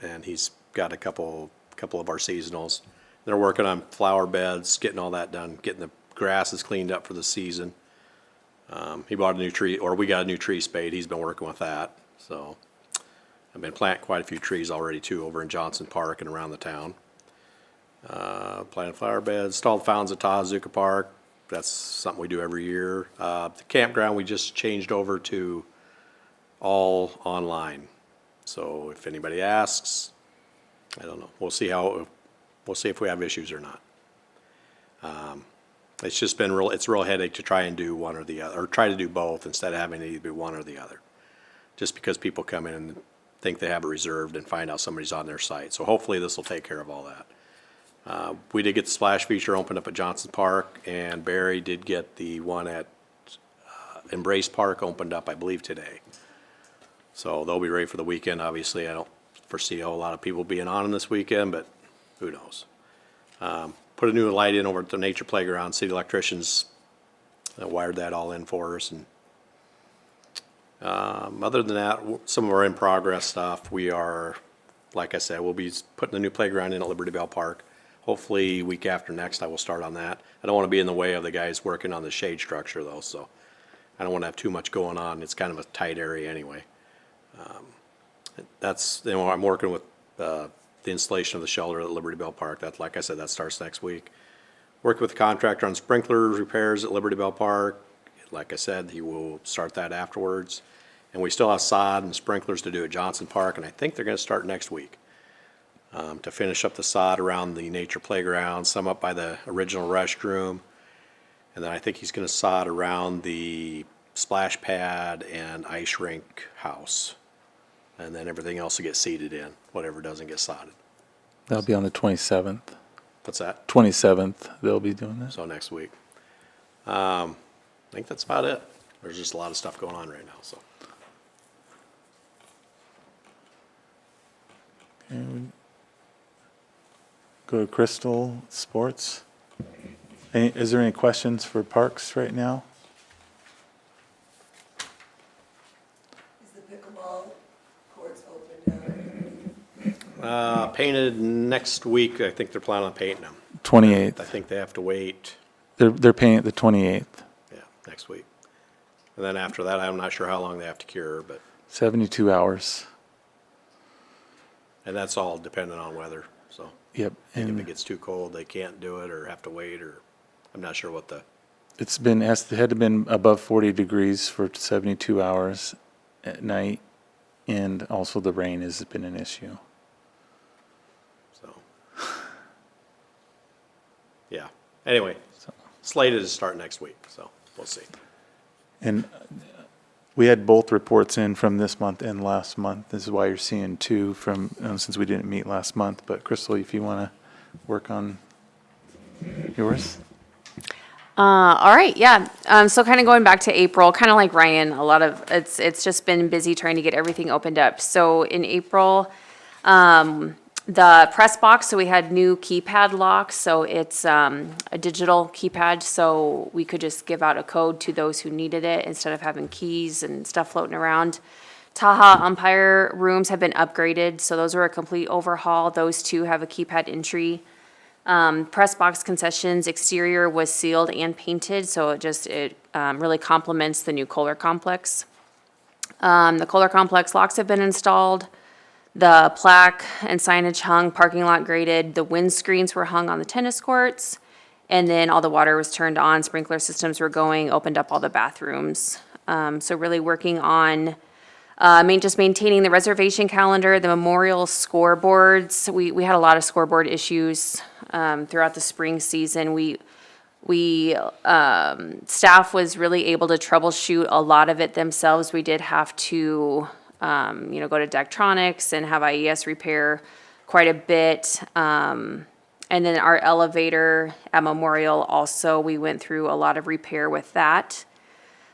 Speaker 12: and he's got a couple of our seasonals. They're working on flower beds, getting all that done, getting the grasses cleaned up for the season. He bought a new tree, or we got a new tree spade. He's been working with that. So I've been planting quite a few trees already too over in Johnson Park and around the town. Planted flower beds, installed fountains at Tahazuka Park. That's something we do every year. The campground we just changed over to all online. So if anybody asks, I don't know. We'll see if we have issues or not. It's just been it's a real headache to try and do one or the other, or try to do both instead of having to do one or the other. Just because people come in and think they have it reserved and find out somebody's on their site. So hopefully this will take care of all that. We did get the splash feature opened up at Johnson Park, and Barry did get the one at Embrace Park opened up, I believe, today. So they'll be ready for the weekend. Obviously, I don't foresee a whole lot of people being on them this weekend, but who knows. Put a new light in over at the nature playground. City electricians wired that all in for us. And other than that, some of our in progress stuff, we are, like I said, we'll be putting the new playground in at Liberty Bell Park. Hopefully week after next I will start on that. I don't want to be in the way of the guys working on the shade structure though, so I don't want to have too much going on. It's kind of a tight area anyway. I'm working with the installation of the shelter at Liberty Bell Park. That, like I said, that starts next week. Working with the contractor on sprinkler repairs at Liberty Bell Park. Like I said, he will start that afterwards. And we still have sod and sprinklers to do at Johnson Park, and I think they're going to start next week. To finish up the sod around the nature playground, some up by the original restroom. And then I think he's going to sod around the splash pad and ice rink house. And then everything else will get seeded in, whatever doesn't get sodded.
Speaker 2: That'll be on the 27th.
Speaker 12: What's that?
Speaker 2: 27th, they'll be doing that.
Speaker 12: So next week. I think that's about it. There's just a lot of stuff going on right now, so.
Speaker 2: Go to Crystal Sports. Is there any questions for Parks right now?
Speaker 6: Is the pickleball courts open now?
Speaker 12: Painted next week. I think they're planning on painting them.
Speaker 2: 28th.
Speaker 12: I think they have to wait,
Speaker 2: They're painting it the 28th.
Speaker 12: yeah, next week. And then after that, I'm not sure how long they have to cure, but,
Speaker 2: 72 hours.
Speaker 12: and that's all dependent on weather, so.
Speaker 2: Yep.
Speaker 12: And if
Speaker 2: And
Speaker 12: it gets too cold, they can't do it or have to wait, or, I'm not sure what the,
Speaker 2: it had been above 40 degrees for 72 hours at night. And also the rain has been an issue.
Speaker 12: so. Yeah, anyway, slated to start next week, so we'll see.
Speaker 2: And we had both reports in from this month and last month. This is why you're seeing two from, since we didn't meet last month. But Crystal, if you want to work on yours.
Speaker 14: All right, yeah. So kind of going back to April, kind of like Ryan, a lot of, it's just been busy trying to get everything opened up. So in April, the press box, so we had new keypad locks, so it's a digital keypad, so we could just give out a code to those who needed it instead of having keys and stuff floating around. Taha umpire rooms have been upgraded, so those were a complete overhaul. Those two have a keypad entry. Press box concessions exterior was sealed and painted, so it really complements the new Kohler complex. The Kohler complex locks have been installed. The plaque and signage hung, parking lot graded, the windscreens were hung on the tennis courts, and then all the water was turned on, sprinkler systems were going, opened up all the bathrooms. So really working on just maintaining the reservation calendar, the memorial scoreboards. We had a lot of scoreboard issues throughout the spring season. Staff was really able to troubleshoot a lot of it themselves. We did have to, go to Daktronics and have IES repair quite a bit. And then our elevator at Memorial also, we went through a lot of repair with that.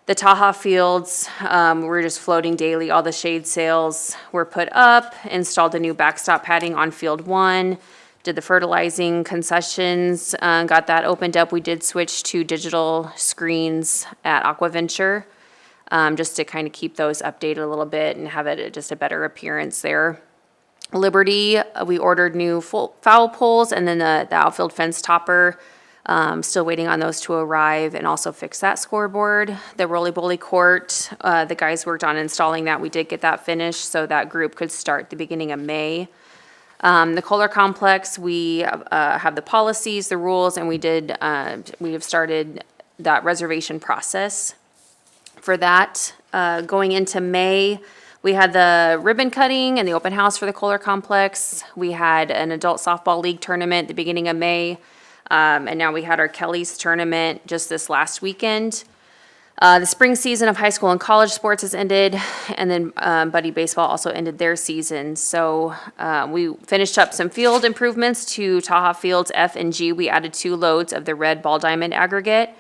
Speaker 14: The Taha fields, we're just floating daily. All the shade sails were put up, installed the new backstop padding on field 1, did the fertilizing concessions, got that opened up. We did switch to digital screens at Aquaventure, just to kind of keep those updated a little bit and have it just a better appearance there. Liberty, we ordered new foul poles, and then the outfield fence topper. Still waiting on those to arrive, and also fix that scoreboard. The roly-poly court, the guys worked on installing that. We did get that finished, so that group could start the beginning of May. The Kohler Complex, we have the policies, the rules, and we have started that reservation process for that. Going into May, we had the ribbon cutting and the open house for the Kohler Complex. We had an adult softball league tournament at the beginning of May. And now we had our Kelly's tournament just this last weekend. The spring season of high school and college sports has ended, and then Buddy Baseball also ended their season. So we finished up some field improvements to Taha Fields F and G. We added 2 loads of the red ball diamond aggregate.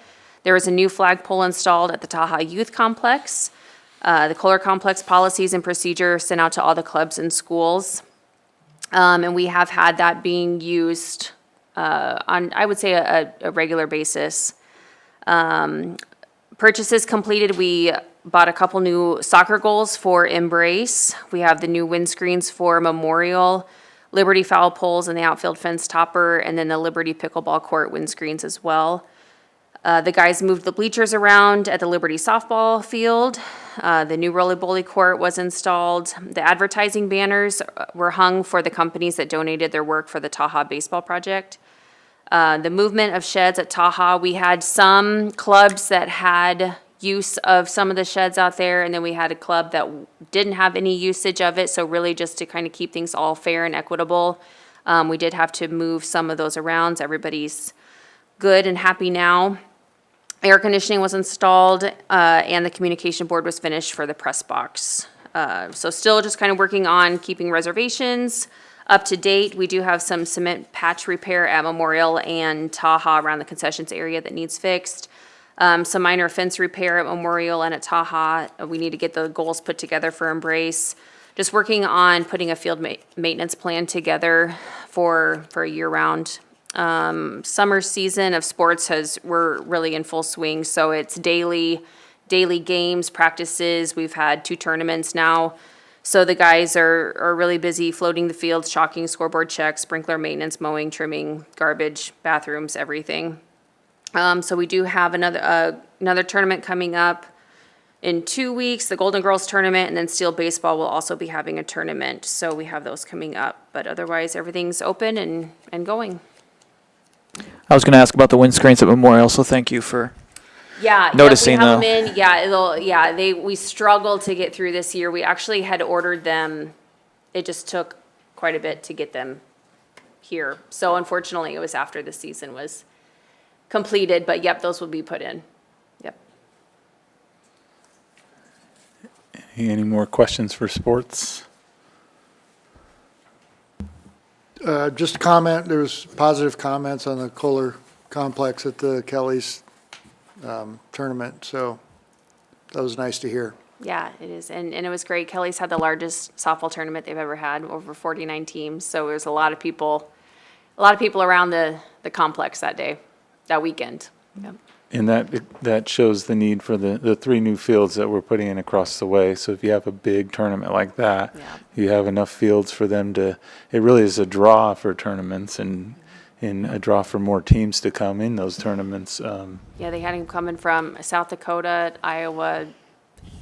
Speaker 14: There was a new flagpole installed at the Taha Youth Complex. The Kohler Complex policies and procedure sent out to all the clubs and schools. And we have had that being used on, I would say, a regular basis. Purchases completed, we bought a couple new soccer goals for Embrace. We have the new windscreens for Memorial, Liberty foul poles and the outfield fence topper, and then the Liberty pickleball court windscreens as well. The guys moved the bleachers around at the Liberty softball field. The new roly-poly court was installed. The advertising banners were hung for the companies that donated their work for the Taha baseball project. The movement of sheds at Taha, we had some clubs that had use of some of the sheds out there, and then we had a club that didn't have any usage of it, so really just to kind of keep things all fair and equitable. We did have to move some of those around. Everybody's good and happy now. Air conditioning was installed, and the communication board was finished for the press box. So still just kind of working on keeping reservations up to date. We do have some cement patch repair at Memorial and Taha around the concessions area that needs fixed. Some minor fence repair at Memorial and at Taha. We need to get the goals put together for Embrace. Just working on putting a field maintenance plan together for a year-round. Summer season of sports we're really in full swing, so it's daily games, practices. We've had 2 tournaments now. So the guys are really busy floating the fields, chalking, scoreboard checks, sprinkler maintenance, mowing, trimming, garbage, bathrooms, everything. So we do have another tournament coming up in 2 weeks, the Golden Girls tournament, and then Steel Baseball will also be having a tournament. So we have those coming up, but otherwise everything's open and going.
Speaker 1: I was going to ask about the windscreens at Memorial, so thank you for noticing
Speaker 14: we have
Speaker 1: though.
Speaker 14: them in. We struggled to get through this year. We actually had ordered them. It just took quite a bit to get them here. So unfortunately, it was after the season was completed, but yep, those will be put in. Yep.
Speaker 2: Any more questions for sports?
Speaker 8: Just a comment, there was positive comments on the Kohler Complex at the Kelly's tournament, so that was nice to hear.
Speaker 14: Yeah, it is. And it was great. Kelly's had the largest softball tournament they've ever had, over 49 teams. So there was a lot of people around the complex that weekend. Yep.
Speaker 2: And that shows the need for the 3 new fields that we're putting in across the way. So if you have a big tournament like that, you have enough fields for them it really is a draw for tournaments and a draw for more teams to come in those tournaments.
Speaker 14: Yeah, they had him coming from South Dakota, Iowa,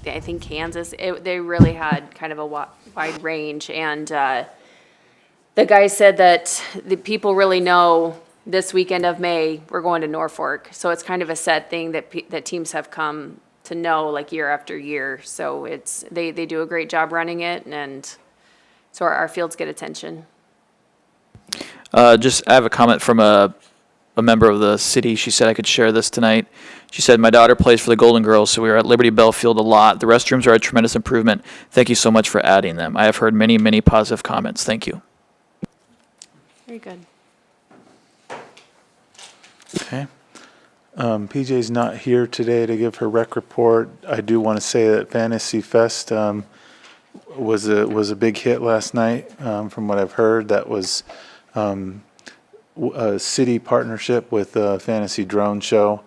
Speaker 14: I think Kansas. They really had kind of a wide range. And the guy said that the people really know this weekend of May, we're going to Norfolk. So it's kind of a set thing that teams have come to know like year after year. So they do a great job running it, and so our fields get attention.
Speaker 1: I have a comment from a a member of the city. She said I could share this tonight. She said, my daughter plays for the Golden Girls, so we are at Liberty Bell Field a lot. The restrooms are a tremendous improvement. Thank you so much for adding them. I have heard many, many positive comments. Thank you.
Speaker 14: Very good.
Speaker 2: Okay. PJ's not here today to give her rec report. I do want to say that Fantasy Fest was a big hit last night. From what I've heard, that was a city partnership with a fantasy drone show.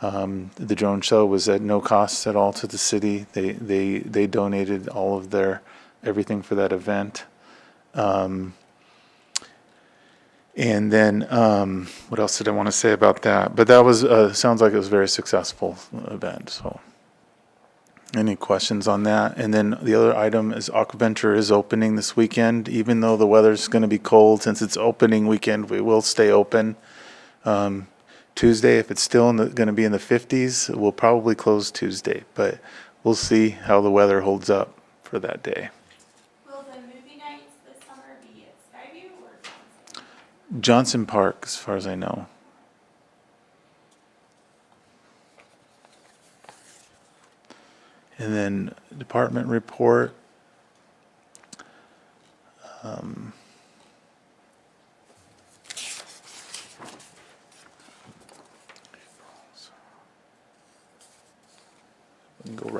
Speaker 2: The drone show was at no cost at all to the city. They donated all of their everything for that event. And then, what else did I want to say about that? But that was, sounds like it was a very successful event, so. Any questions on that? And then the other item is Aquaventure is opening this weekend. Even though the weather's going to be cold, since it's opening weekend, we will stay open. Tuesday, if it's still going to be in the 50s, we'll probably close Tuesday, but we'll see how the weather holds up for that day. Johnson Park, as far as I know. And then department report. I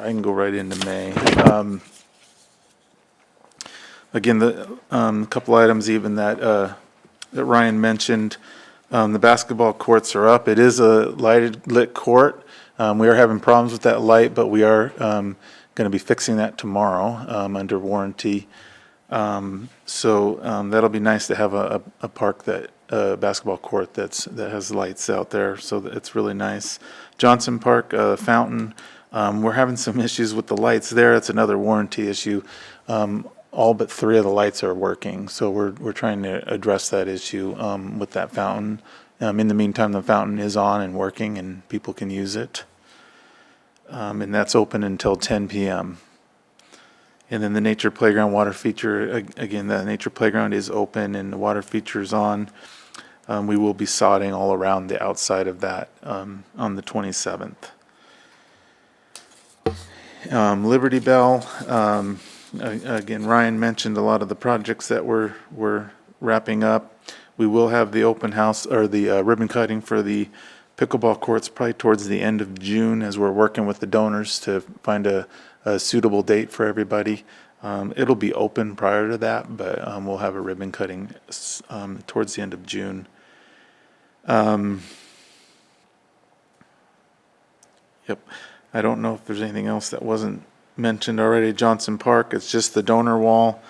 Speaker 2: can go right into May. Again, the couple items even that Ryan mentioned. The basketball courts are up. It is a lit court. We are having problems with that light, but we are going to be fixing that tomorrow under warranty. So that'll be nice to have a park basketball court that has lights out there. So it's really nice. Johnson Park fountain. We're having some issues with the lights there. It's another warranty issue. All but 3 of the lights are working, so we're trying to address that issue with that fountain. In the meantime, the fountain is on and working, and people can use it. And that's open until 10 p.m. And then the nature playground water feature, again, the nature playground is open and the water feature is on. We will be sodding all around the outside of that on the 27th. Liberty Bell. Again, Ryan mentioned a lot of the projects that we're wrapping up. We will have the open house or the ribbon cutting for the pickleball courts probably towards the end of June as we're working with the donors to find a suitable date for everybody. It'll be open prior to that, but we'll have a ribbon cutting towards the end of June. Yep. I don't know if there's anything else that wasn't mentioned already. Johnson Park, it's just the donor wall.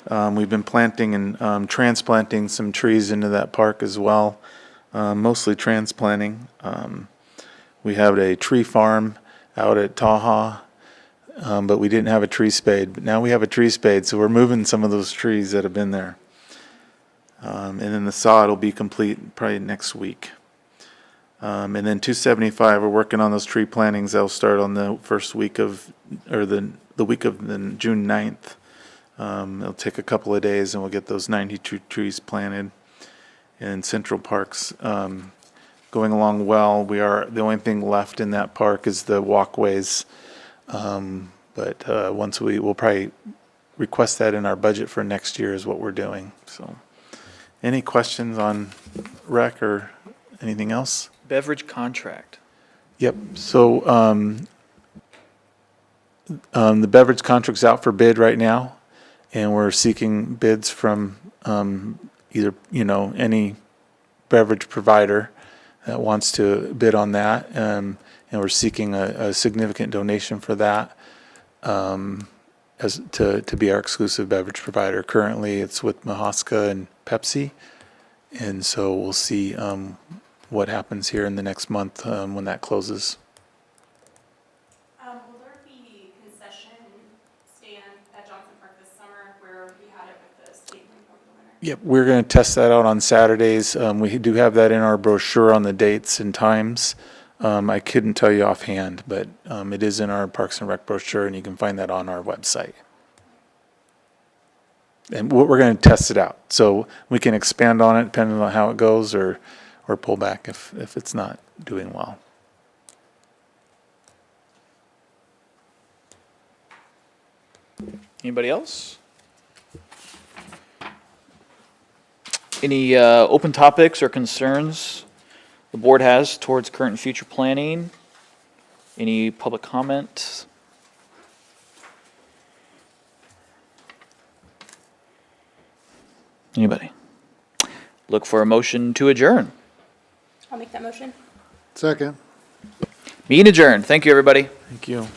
Speaker 2: We've been planting and transplanting some trees into that park as well, mostly transplanting. We have a tree farm out at Taha, but we didn't have a tree spade. But now we have a tree spade, so we're moving some of those trees that have been there. And then the sod will be complete probably next week. And then 275, we're working on those tree plantings. They'll start on the first week of, or the week of the June 9th. It'll take a couple of days and we'll get those 92 trees planted. And Central Park's going along well. The only thing left in that park is the walkways. But once we'll probably request that in our budget for next year is what we're doing. So any questions on rec or anything else?
Speaker 1: Beverage contract.
Speaker 2: Yep, so the beverage contract's out for bid right now, and we're seeking bids from either, any beverage provider that wants to bid on that, and we're seeking a significant donation for that as to be our exclusive beverage provider. Currently, it's with Mahaska and Pepsi, and so we'll see what happens here in the next month when that closes.
Speaker 11: Will there be concession stand at Johnson Park this summer where we had it with the state over the winter?
Speaker 2: Yep, we're going to test that out on Saturdays. We do have that in our brochure on the dates and times. I couldn't tell you offhand, but it is in our Parks and Rec brochure, and you can find that on our website. And we're going to test it out, so we can expand on it depending on how it goes, or or pull back if it's not doing well.
Speaker 1: Anybody else? Any open topics or concerns the board has towards current and future planning? Any public comment? Anybody? Look for a motion to adjourn.
Speaker 11: I'll make that motion.
Speaker 8: Second.
Speaker 1: Meeting adjourned. Thank you, everybody.
Speaker 2: Thank you.